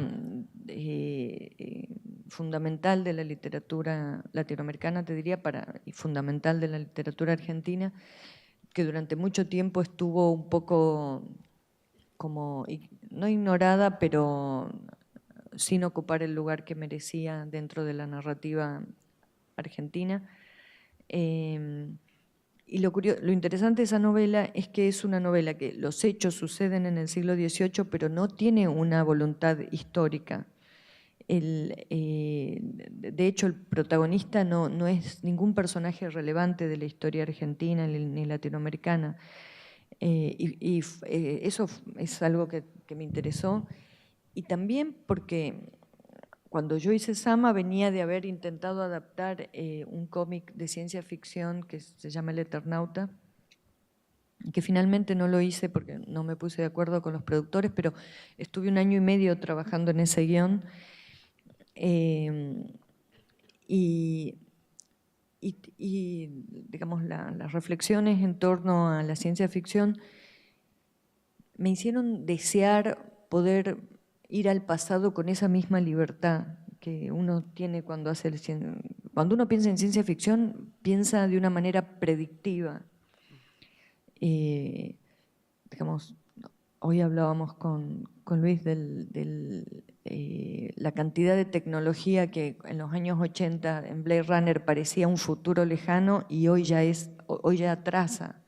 fundamental de la literatura latinoamericana, te diría, y fundamental de la literatura argentina, que durante mucho tiempo estuvo un poco como, no ignorada, pero sin ocupar el lugar que merecía dentro de la narrativa argentina. Y lo interesante de esa novela es que es una novela que los hechos suceden en el siglo XVIII, pero no tiene una voluntad histórica. De hecho, el protagonista no es ningún personaje relevante de la historia argentina ni latinoamericana. Y eso es algo que me interesó. Y también porque cuando yo hice Zama venía de haber intentado adaptar un cómic de ciencia ficción que se llama El Eternauta, que finalmente no lo hice porque no me puse de acuerdo con los productores, pero estuve 1 año y medio trabajando en ese guión. Y digamos, las reflexiones en torno a la ciencia ficción me hicieron desear poder ir al pasado con esa misma libertad que uno tiene cuando cuando uno piensa en ciencia ficción, piensa de una manera predictiva. Digamos, hoy hablábamos con Luis de la cantidad de tecnología que en los años 80 en Blade Runner parecía un futuro lejano y hoy ya atrasa.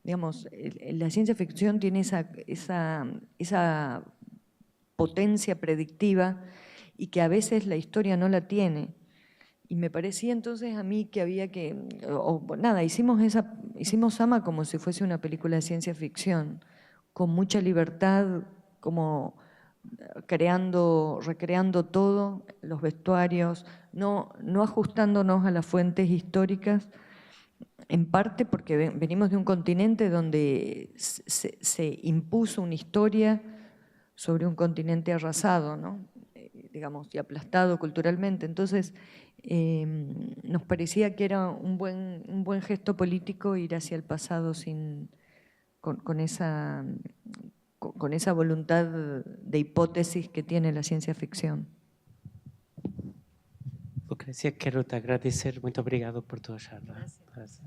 Digamos, la ciencia ficción tiene esa potencia predictiva y que a veces la historia no la tiene. Y me parecía entonces a mí que había que... hicimos Zama como si fuese una película de ciencia ficción, con mucha libertad, como recreando todo, los vestuarios, no ajustándonos a las fuentes históricas, en parte porque venimos de un continente donde se impuso una historia sobre un continente arrasado, ¿no? Digamos, y aplastado culturalmente. Entonces, nos parecía que era un buen gesto político ir hacia el pasado con esa voluntad de hipótesis que tiene la ciencia ficción. Lucrecia, quero te agradecer. Muito obrigado por tua charla. Gracias.